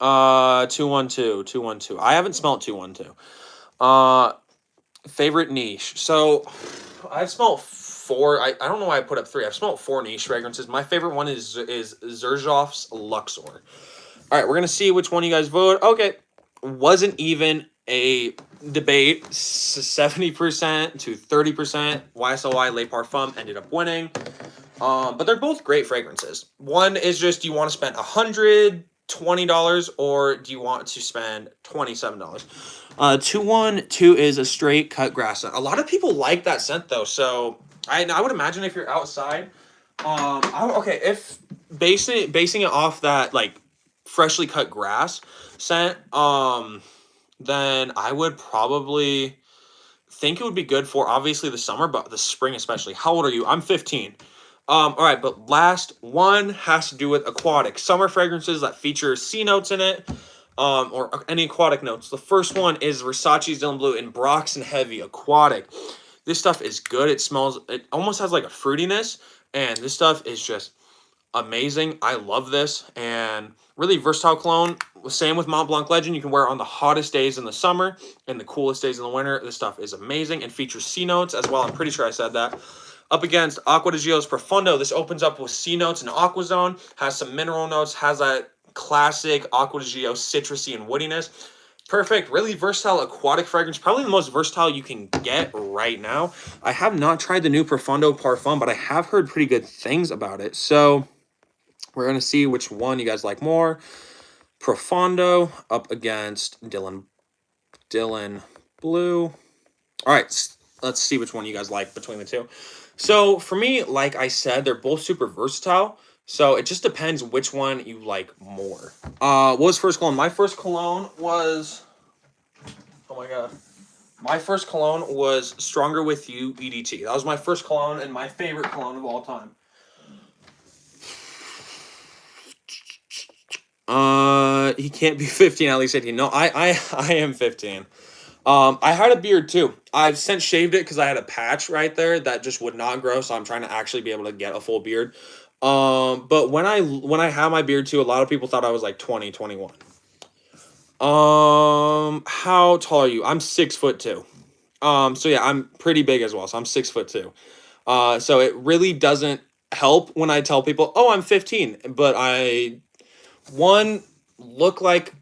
212. I haven't smelled 212. Favorite niche. So I've smelled 4. I don't know why I put up 3. I've smelled 4 niche fragrances. My favorite one is Xerjoff's Luxor. All right, we're gonna see which one you guys vote. Okay, wasn't even a debate. 70% to 30%. YSL Y Le Parfum ended up winning. But they're both great fragrances. One is just, do you want to spend $120 or do you want to spend $27? 212 is a straight cut grass scent. A lot of people like that scent though, so I would imagine if you're outside, if basing it off that like freshly cut grass scent, then I would probably think it would be good for obviously the summer, but the spring especially. How old are you? I'm 15. All right, but last one has to do with aquatic summer fragrances that feature sea notes in it, or any aquatic notes. The first one is Versace's Dylan Blue in Broxton Heavy Aquatic. This stuff is good. It almost has like a fruitiness, and this stuff is just amazing. I love this, and really versatile cologne. Same with Mont Blanc Legend. You can wear it on the hottest days in the summer and the coolest days in the winter. This stuff is amazing and features sea notes as well. I'm pretty sure I said that. Up against Acqua di Gio's Profondo. This opens up with sea notes and aqua zone. Has some mineral notes. Has that classic Acqua di Gio citrusy and woodiness. perfect, really versatile aquatic fragrance. Probably the most versatile you can get right now. I have not tried the new Profondo Parfum, but I have heard pretty good things about it. So we're going to see which one you guys like more. Profondo up against Dylan Blue. All right, let's see which one you guys like between the two. So for me, like I said, they're both super versatile. So it just depends which one you like more. What was first cologne? My first cologne was, oh my god. My first cologne was Stronger With You EDT. That was my first cologne and my favorite cologne of all time. He can't be 15, at least 18. No, I am 15. I had a beard too. I've since shaved it because I had a patch right there that just would not grow, so I'm trying to actually be able to get a full beard. But when I had my beard too, a lot of people thought I was like 20, 21. How tall are you? I'm 6'2". So yeah, I'm pretty big as well. So I'm 6'2". So it really doesn't help when I tell people, oh, I'm 15, but look like,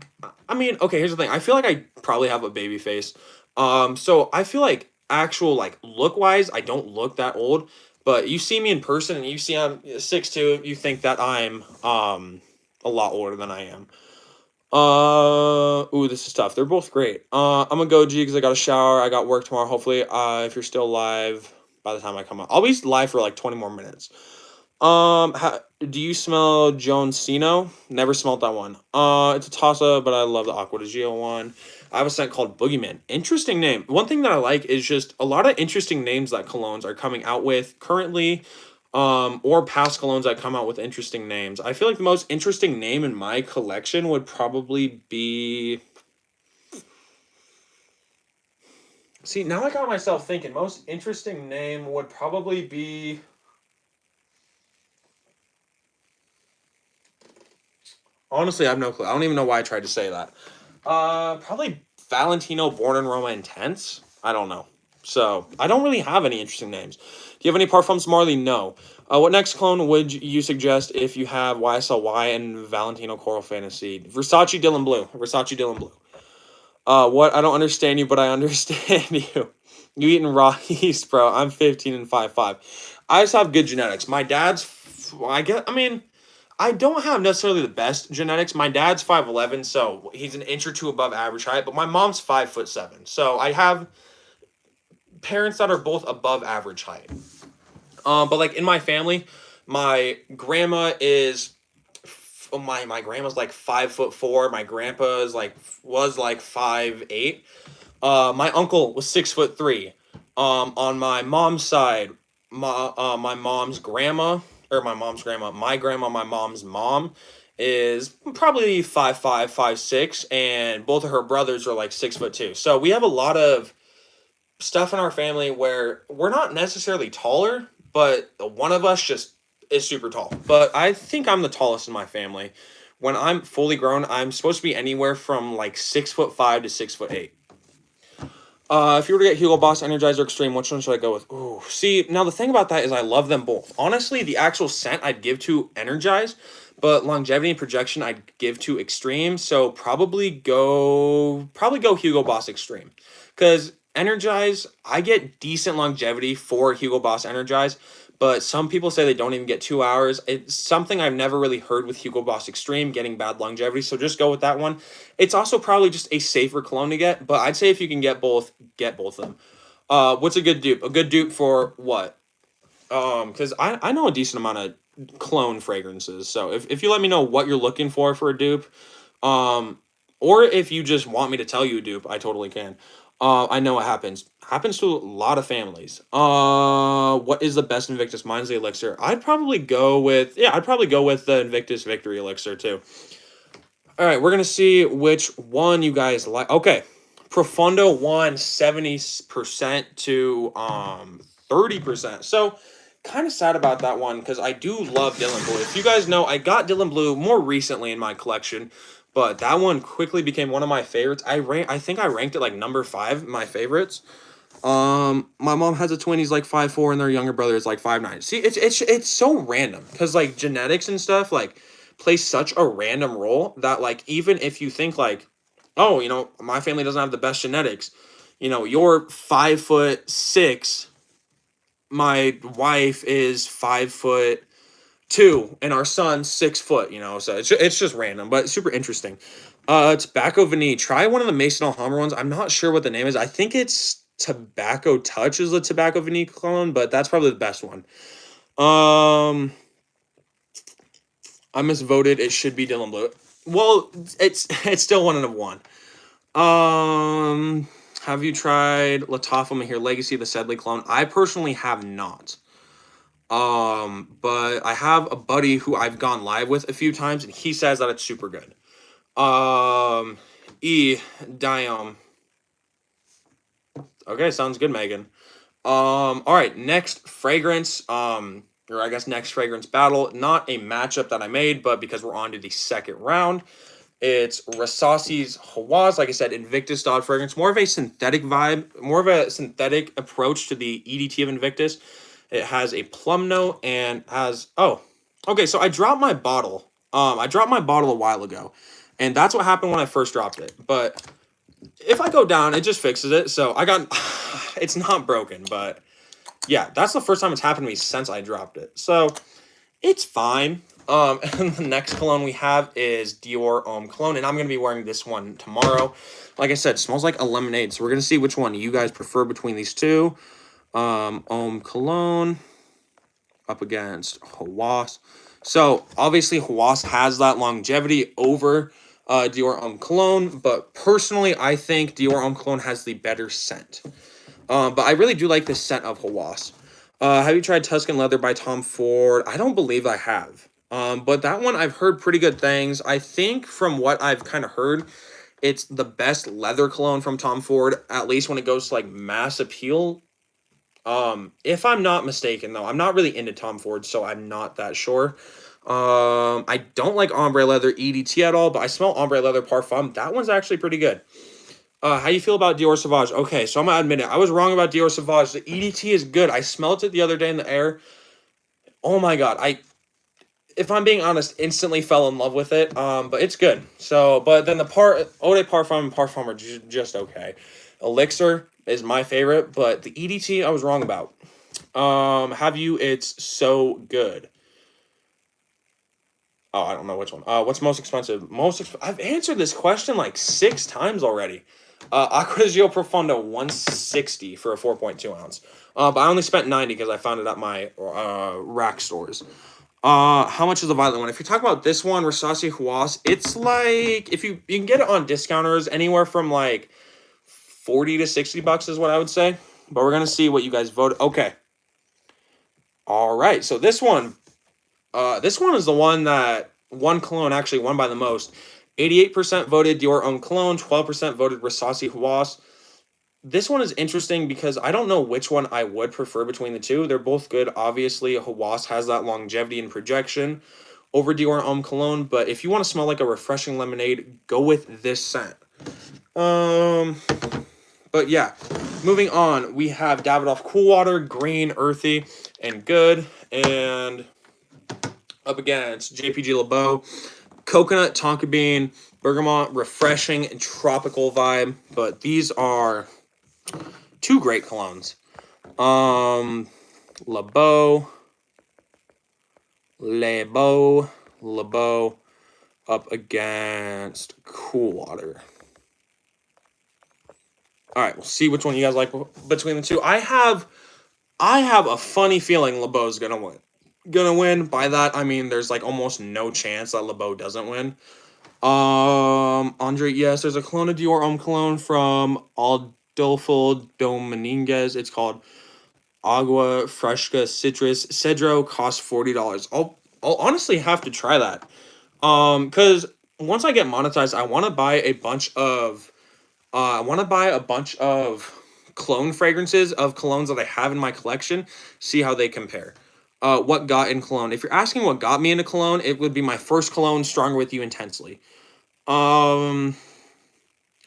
I mean, okay, here's the thing. I feel like I probably have a baby face. So I feel like actual, like, look-wise, I don't look that old. But you see me in person and you see I'm 6'2", you think that I'm a lot older than I am. Ooh, this is tough. They're both great. I'm gonna go G because I got a shower. I got work tomorrow, hopefully. If you're still live by the time I come out. I'll be live for like 20 more minutes. Do you smell Jonesino? Never smelled that one. It's a toss-up, but I love the Aqua di Gio one. I have a scent called Boogeyman. Interesting name. One thing that I like is just a lot of interesting names that colognes are coming out with currently, or past colognes that come out with interesting names. I feel like the most interesting name in my collection would probably be... See, now I got myself thinking. Most interesting name would probably be... Honestly, I have no clue. I don't even know why I tried to say that. Probably Valentino Born in Roma Intense. I don't know. So, I don't really have any interesting names. Do you have any parfums, Marley? No. What next clone would you suggest if you have YSLY and Valentino Coral Fantasy? Versace Dylan Blue. Versace Dylan Blue. What? I don't understand you, but I understand you. You eating raw yeast, bro. I'm 15 and 5'5". I just have good genetics. My dad's... I don't have necessarily the best genetics. My dad's 5'11", so he's an inch or two above average height, but my mom's 5'7". So I have parents that are both above average height. But like in my family, my grandma is my grandma's like 5'4". My grandpa is was 5'8". My uncle was 6'3". On my mom's side, my mom's grandma. Or my mom's grandma, my mom's mom is probably 5'5", 5'6", and both of her brothers are like 6'2". So we have a lot of stuff in our family where we're not necessarily taller, but one of us just is super tall. But I think I'm the tallest in my family. When I'm fully grown, I'm supposed to be anywhere from like 6'5" to 6'8". If you were to get Hugo Boss Energizer Extreme, which one should I go with? Ooh, see, now the thing about that is I love them both. Honestly, the actual scent I'd give to Energize, but longevity and projection I'd give to Extreme. So probably go Hugo Boss Extreme. Because Energize, I get decent longevity for Hugo Boss Energize, but some people say they don't even get 2 hours. It's something I've never really heard with Hugo Boss Extreme, getting bad longevity, so just go with that one. It's also probably just a safer cologne to get, but I'd say if you can get both of them. What's a good dupe? A good dupe for what? Because I know a decent amount of cologne fragrances, so if you let me know what you're looking for a dupe, or if you just want me to tell you a dupe, I totally can. I know it happens to a lot of families. What is the best Invictus? Mine's the Elixir. I'd probably go with the Invictus Victory Elixir too. All right, we're gonna see which one you guys like. Okay, Profondo won 70% to 30%. So kind of sad about that one because I do love Dylan Blue. If you guys know, I got Dylan Blue more recently in my collection. But that one quickly became one of my favorites. I think I ranked it like number 5 in my favorites. My mom has a twin. He's like 5'4", and their younger brother is like 5'9". See, it's so random because like genetics and stuff like play such a random role that like even if you think like, oh, my family doesn't have the best genetics. You're 5'6". My wife is 5'2", and our son's 6 foot. So it's just random, but super interesting. Tobacco Vanille. Try one of the Maison Alhambra ones. I'm not sure what the name is. I think it's Tobacco Touch is the Tobacco Vanille cologne, but that's probably the best one. I misvoted. It should be Dylan Blue. Well, it's still 1 of 1. Have you tried Lattafa Mahir Legacy, the Sedley clone? I personally have not. But I have a buddy who I've gone live with a few times, and he says that it's super good. Diom. Okay, sounds good, Megan. All right, next fragrance. Or I guess next fragrance battle. Not a matchup that I made, but because we're on to the second round. It's Versace's Hawas, like I said, Invictus Dog fragrance. More of a synthetic vibe, more of a synthetic approach to the EDT of Invictus. It has a plum note and has, oh, okay, so I dropped my bottle. I dropped my bottle a while ago, and that's what happened when I first dropped it. But if I go down, it just fixes it. So I got, it's not broken, but yeah, that's the first time it's happened to me since I dropped it. So it's fine. And the next cologne we have is Dior Homme Cologne, and I'm going to be wearing this one tomorrow. Like I said, it smells like a lemonade, so we're going to see which one you guys prefer between these two. Homme Cologne up against Hawas. So, obviously, Hawas has that longevity over Dior Homme Cologne, but personally, I think Dior Homme Cologne has the better scent. But I really do like the scent of Hawas. Have you tried Tuscan Leather by Tom Ford? I don't believe I have. But that one, I've heard pretty good things. I think from what I've kind of heard, it's the best leather cologne from Tom Ford, at least when it goes to, like, mass appeal. If I'm not mistaken, though, I'm not really into Tom Ford, so I'm not that sure. I don't like ombre leather EDT at all, but I smell ombre leather parfum. That one's actually pretty good. How you feel about Dior Sauvage? Okay, so I'm gonna admit it. I was wrong about Dior Sauvage. The EDT is good. I smelled it the other day in the air. Oh my god, if I'm being honest, instantly fell in love with it. But it's good. So, but then the Eau de Parfum and Parfum are just okay. Elixir is my favorite, but the EDT I was wrong about. Have you? It's so good. Oh, I don't know which one. What's most expensive? I've answered this question like 6 times already. Acqua di Gio Profondo 160 for a 4.2 ounce. But I only spent 90 because I found it at my rack stores. How much is the violet one? If you're talking about this one, Versace Hawas, it's like, if you can get it on discounters anywhere from like 40 to 60 bucks is what I would say. But we're gonna see what you guys voted. Okay. All right. So this one is the one that one cologne actually won by the most. 88% voted Dior Homme Cologne, 12% voted Versace Hawas. This one is interesting because I don't know which one I would prefer between the two. They're both good. Obviously, Hawas has that longevity and projection over Dior Homme Cologne, but if you want to smell like a refreshing lemonade, go with this scent. But yeah, moving on, we have Davidoff Cool Water, green, earthy, and good, and up against JPG Le Beau, coconut, tonka bean, bergamot, refreshing and tropical vibe. But these are 2 great colognes. Le Beau up against Cool Water. All right, we'll see which one you guys like between the two. I have a funny feeling Le Beau's gonna win. By that I mean there's like almost no chance that Le Beau doesn't win. Andre, yes, there's a cologne of Dior Homme Cologne from Adolfo Dominguez. It's called Agua Fresca Citrus. Cedro costs $40. I'll honestly have to try that. Because once I get monetized, I want to buy a bunch of clone fragrances of colognes that I have in my collection, see how they compare. What got in cologne? If you're asking what got me into cologne, it would be my first cologne, Stronger With You Intensely. Are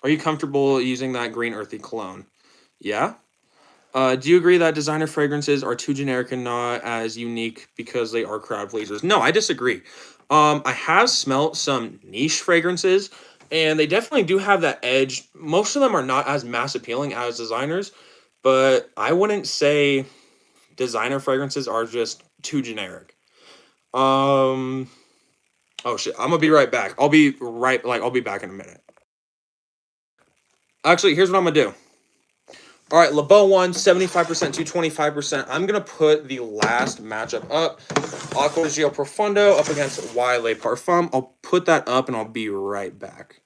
you comfortable using that green earthy cologne? Yeah. Do you agree that designer fragrances are too generic and not as unique because they are crowd pleasers? No, I disagree. I have smelt some niche fragrances and they definitely do have that edge. Most of them are not as mass appealing as designers, but I wouldn't say designer fragrances are just too generic. Um, oh shit, I'm gonna be right back. I'll be back in a minute. Actually, here's what I'm gonna do. All right, LeBeau won 75% to 25%. I'm going to put the last matchup up. Aqua Geo Profundo up against Y Le Parfum. I'll put that up and I'll be right back.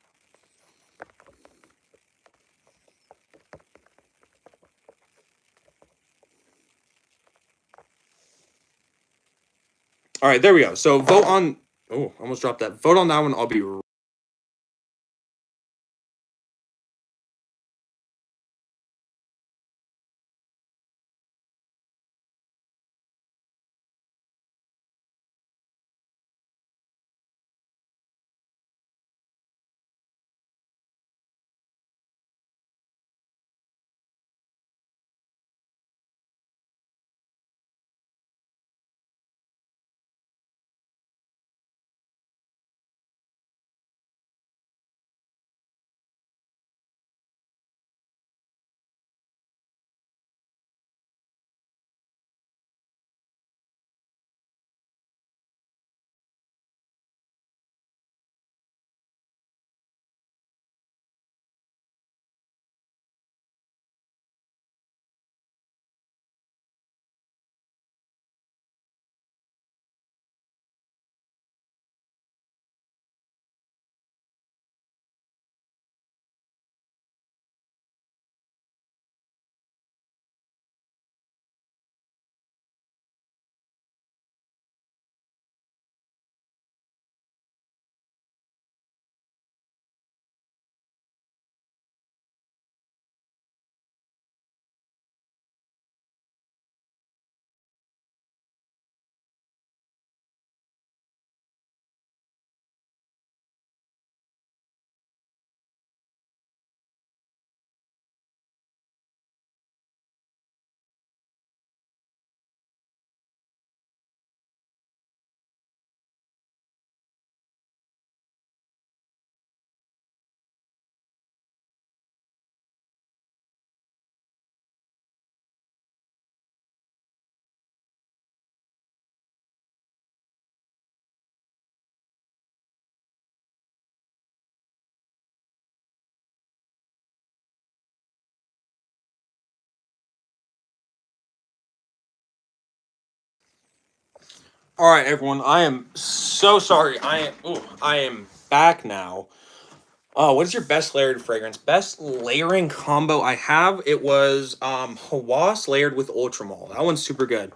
All right, there we go. So vote on... Oh, almost dropped that. Vote on that one. I'll be... All right, everyone. I am so sorry. I am back now. What is your best layered fragrance? Best layering combo I have, it was Hawas layered with Ultramol. That one's super good.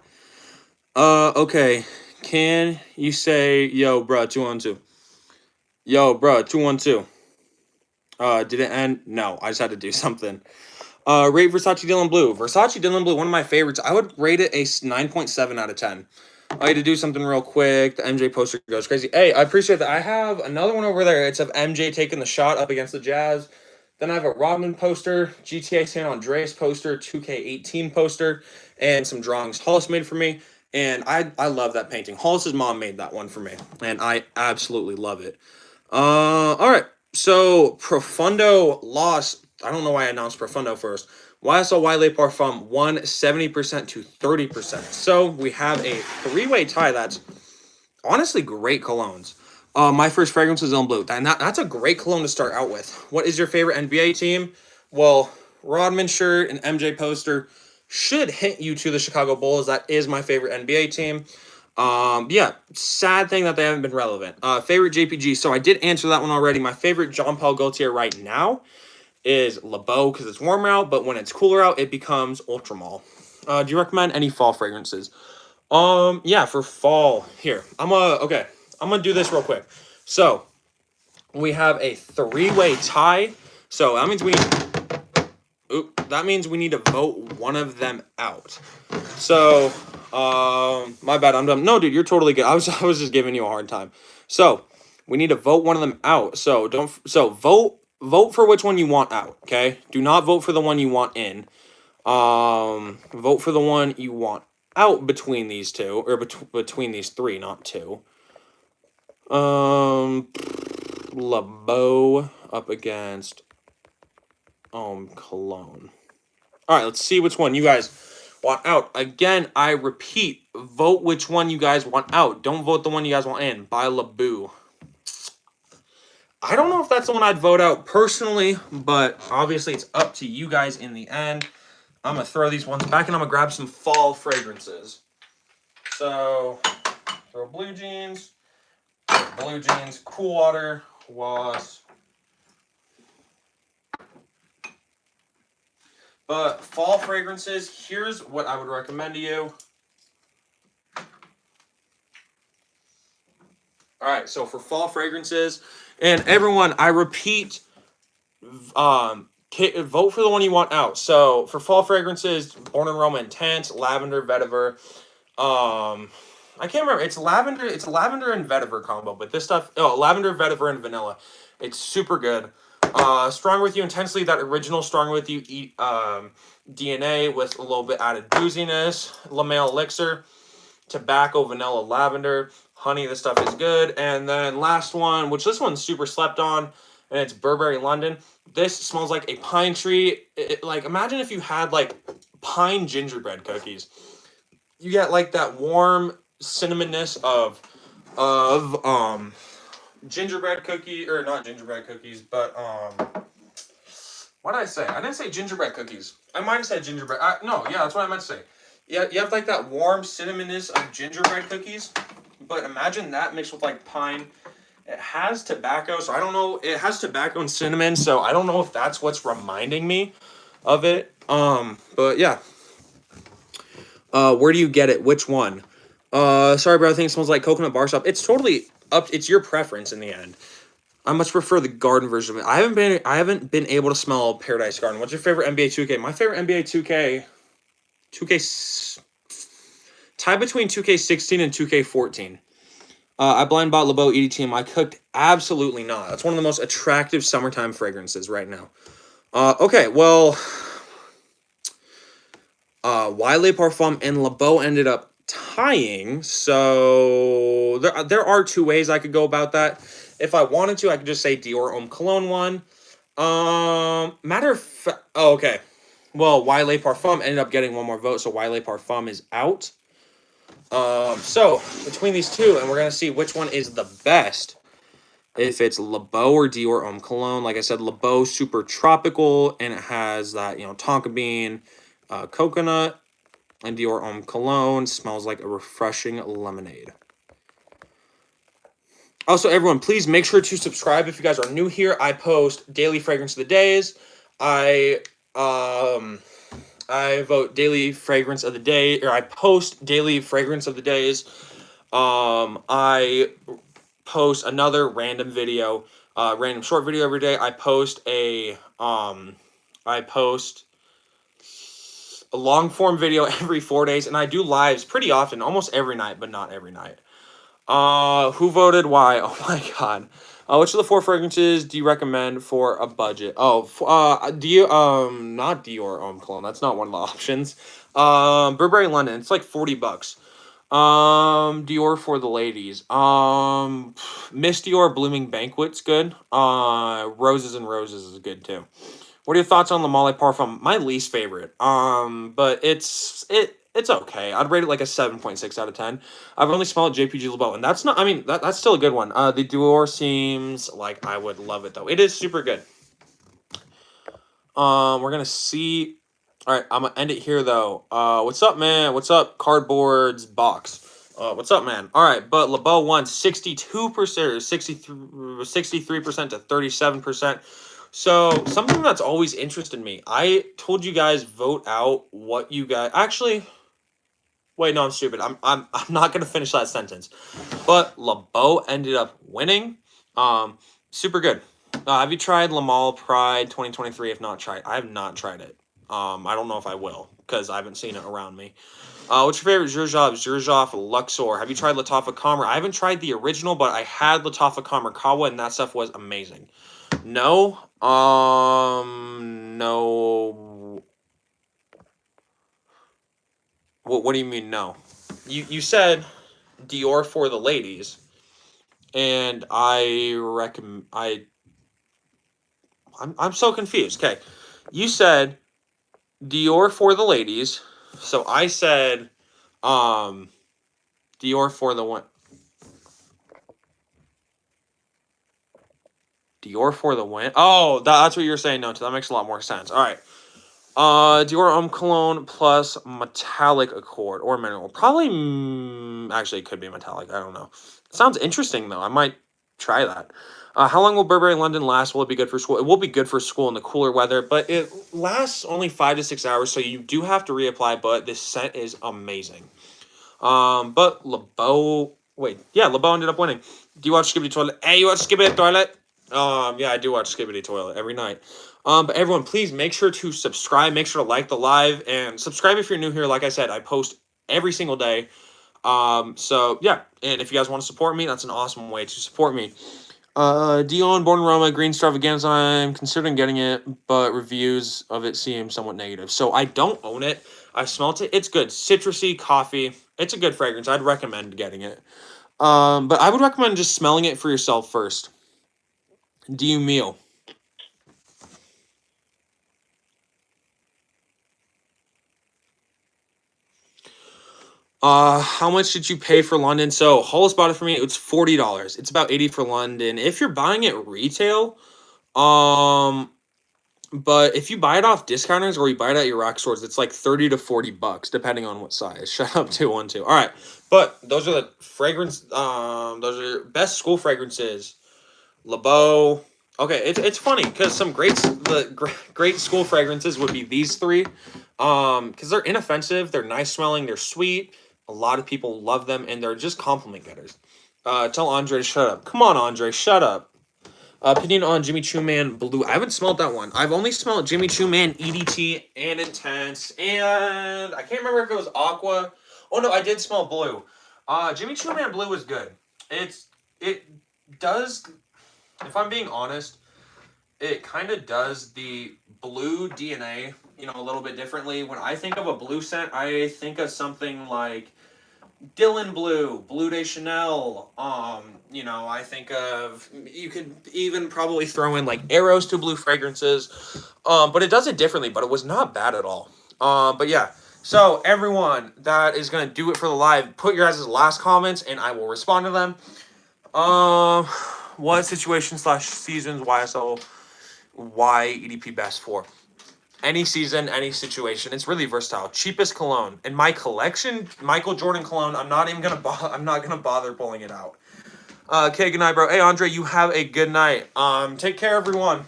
Okay. Can you say yo, bruh, 212? Yo, bruh, 212. Did it end? No, I just had to do something. Rate Versace Dylan Blue. Versace Dylan Blue, one of my favorites. I would rate it a 9.7 out of 10. I had to do something real quick. The MJ poster goes crazy. Hey, I appreciate that. I have another one over there. It's of MJ taking the shot up against the Jazz. Then I have a Rodman poster, GTA San Andreas poster, 2K18 poster, and some drawings Hollis made for me. And I love that painting. Hollis's mom made that one for me, and I absolutely love it. All right. So Profundo lost. I don't know why I announced Profundo first. YSL Le Parfum won 70% to 30%. So we have a three-way tie. That's honestly great colognes. My first fragrance is on blue. That's a great cologne to start out with. What is your favorite NBA team? Well, Rodman shirt and MJ poster should hint you to the Chicago Bulls. That is my favorite NBA team. Yeah, sad thing that they haven't been relevant. Favorite JPG. So I did answer that one already. My favorite Jean Paul Gaultier right now is LeBeau because it's warmer out, but when it's cooler out, it becomes Ultramol. Do you recommend any fall fragrances? Yeah, for fall. Here, I'm gonna do this real quick. So we have a three-way tie. So that means we need to vote one of them out. So, my bad. I'm done. No, dude, you're totally good. I was just giving you a hard time. So, we need to vote one of them out. So vote for which one you want out. Okay. Do not vote for the one you want in. Vote for the one you want out between these two, or between these three, not two. Um, LeBeau up against Cologne. All right, let's see which one you guys want out. Again, I repeat, vote which one you guys want out. Don't vote the one you guys want in. By LeBeau. I don't know if that's the one I'd vote out personally, but obviously it's up to you guys in the end. I'm going to throw these ones back, and I'm going to grab some fall fragrances. So, throw blue jeans, cool water, was. But fall fragrances, here's what I would recommend to you. All right, so for fall fragrances, and everyone, I repeat, vote for the one you want out. So for fall fragrances, Born in Roma Intense, Lavender, Vetiver. I can't remember. It's lavender and vetiver combo, but this stuff, lavender, vetiver, and vanilla. It's super good. Strong with you intensely, that original strong with you DNA with a little bit added booziness. La Male Elixir, tobacco, vanilla, lavender, honey. This stuff is good. And then last one, which this one's super slept on, and it's Burberry London. This smells like a pine tree. Like, imagine if you had like pine gingerbread cookies. You get like that warm cinnamonness of gingerbread cookie, or not gingerbread cookies, but what did I say? I didn't say gingerbread cookies. I might have said gingerbread. No, yeah, that's what I meant to say. Yeah, you have like that warm cinnamonness of gingerbread cookies, but imagine that mixed with like pine. It has tobacco, so I don't know. It has tobacco and cinnamon, so I don't know if that's what's reminding me of it. But yeah. Where do you get it? Which one? Sorry, bro. I think it smells like coconut bar soap. It's totally up. It's your preference in the end. I much prefer the garden version of it. I haven't been able to smell Paradise Garden. What's your favorite NBA 2K? My favorite NBA 2K tied between 2K16 and 2K14. I blind bought LeBeau EDTM. I cooked absolutely not. That's one of the most attractive summertime fragrances right now. Okay, well, Wiley Parfum and LeBeau ended up tying, so there are two ways I could go about that. If I wanted to, I could just say Dior Homme Cologne one. Matter of fact, oh, okay. Well, Wiley Parfum ended up getting one more vote, so Wiley Parfum is out. So between these two, and we're gonna see which one is the best. If it's LeBeau or Dior Homme Cologne, like I said, LeBeau super tropical, and it has that tonka bean, coconut, and Dior Homme Cologne smells like a refreshing lemonade. Also, everyone, please make sure to subscribe if you guys are new here. I post daily fragrance of the days. I vote daily fragrance of the day, or I post daily fragrance of the days. I post another random video, random short video every day. I post a long form video every 4 days, and I do lives pretty often, almost every night, but not every night. Who voted why? Oh my god. Which of the 4 fragrances do you recommend for a budget? Oh, do you not Dior Homme Cologne? That's not one of the options. Burberry London. It's like $40. Dior for the ladies. Miss Dior Blooming Banquet's good. Roses and Roses is good too. What are your thoughts on Le Male Parfum? My least favorite. But it's okay. I'd rate it like a 7.6 out of 10. I've only smelled JPG LeBeau, and that's not. I mean, that's still a good one. The Dior seems like I would love it though. It is super good. We're gonna see. All right, I'm gonna end it here though. What's up, man? What's up, Cardboard's box? What's up, man? All right, but LeBeau won 62%, 63% to 37%. So something that's always interested me. I told you guys vote out what you guys actually. Wait, no, I'm stupid. I'm not gonna finish that sentence. But LeBeau ended up winning. Super good. Have you tried Le Male Pride 2023? If not tried, I have not tried it. I don't know if I will because I haven't seen it around me. What's your favorite Zurjoff Luxor? Have you tried Lattafa Commer? I haven't tried the original, but I had Lattafa Commer Kawa, and that stuff was amazing. No. No. What do you mean no? You said Dior for the ladies. and I recommend. I'm so confused. Okay, you said Dior for the ladies, so I said Dior for the one. Dior for the win. Oh, that's what you're saying. No, that makes a lot more sense. All right. Dior Homme Cologne plus metallic accord or mineral. Probably, actually, it could be metallic. I don't know. It sounds interesting though. I might try that. How long will Burberry London last? Will it be good for school? It will be good for school in the cooler weather, but it lasts only 5 to 6 hours, so you do have to reapply. But this scent is amazing. But LeBeau, wait, yeah, LeBeau ended up winning. Do you watch Skibbity Toilet? Hey, you watch Skibbity Toilet? Yeah, I do watch Skibbity Toilet every night. But everyone, please make sure to subscribe. Make sure to like the live and subscribe if you're new here. Like I said, I post every single day. So yeah, and if you guys want to support me, that's an awesome way to support me. Dion Born Roma Green Stravaganza. I'm considering getting it, but reviews of it seem somewhat negative. So I don't own it. I smelt it. It's good. Citrusy coffee. It's a good fragrance. I'd recommend getting it. But I would recommend just smelling it for yourself first. Do you meal? How much did you pay for London? So Hollis bought it for me. It's $40. It's about 80 for London. If you're buying it retail, um, but if you buy it off discounters or you buy it at your rock stores, it's like 30 to $40, depending on what size. Shut up, 212. All right, but those are the fragrance. Those are your best school fragrances. LeBeau. Okay, it's funny because some great school fragrances would be these three, because they're inoffensive, they're nice smelling, they're sweet. A lot of people love them, and they're just compliment getters. Tell Andre to shut up. Come on, Andre, shut up. Opinion on Jimmy Choo Man Blue. I haven't smelled that one. I've only smelled Jimmy Choo Man EDT and Intense, and I can't remember if it was Aqua. Oh no, I did smell Blue. Jimmy Choo Man Blue was good. It does. If I'm being honest, it kind of does the blue DNA, a little bit differently. When I think of a blue scent, I think of something like Dylan Blue, Blue de Chanel. I think of, you could even probably throw in like arrows to blue fragrances. But it does it differently, but it was not bad at all. But yeah. So everyone, that is gonna do it for the live. Put your guys' last comments and I will respond to them. What situation / seasons YSL Y EDP best for? Any season, any situation. It's really versatile. Cheapest cologne in my collection, Michael Jordan cologne. I'm not gonna bother pulling it out. Okay, good night, bro. Hey, Andre, you have a good night. Take care, everyone.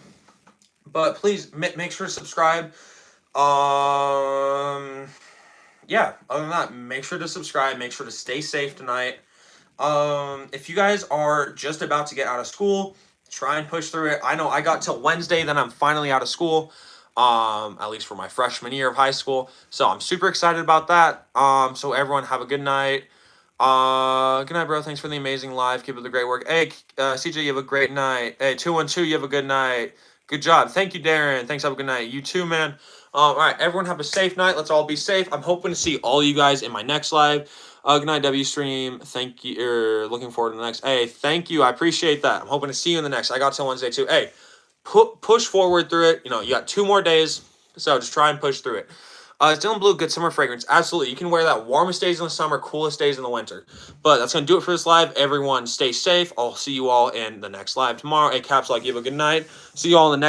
But please make sure to subscribe. Yeah. Other than that, make sure to subscribe. Make sure to stay safe tonight. If you guys are just about to get out of school, try and push through it. I know I got till Wednesday, then I'm finally out of school. At least for my freshman year of high school. So I'm super excited about that. So everyone have a good night. Good night, bro. Thanks for the amazing live. Keep up the great work. Hey, CJ, you have a great night. Hey, 212, you have a good night. Good job. Thank you, Darren. Thanks. Have a good night. You too, man. All right, everyone have a safe night. Let's all be safe. I'm hoping to see all you guys in my next live. Good night, W Stream. Thank you. Looking forward to the next. Hey, thank you. I appreciate that. I'm hoping to see you in the next. I got till Wednesday too. Hey, push forward through it. You got 2 more days, so just try and push through it. Dylan Blue, good summer fragrance. Absolutely. You can wear that warmest days in the summer, coolest days in the winter. But that's going to do it for this live. Everyone stay safe. I'll see you all in the next live tomorrow. Hey, Caps Lock, you have a good night. See you all in the next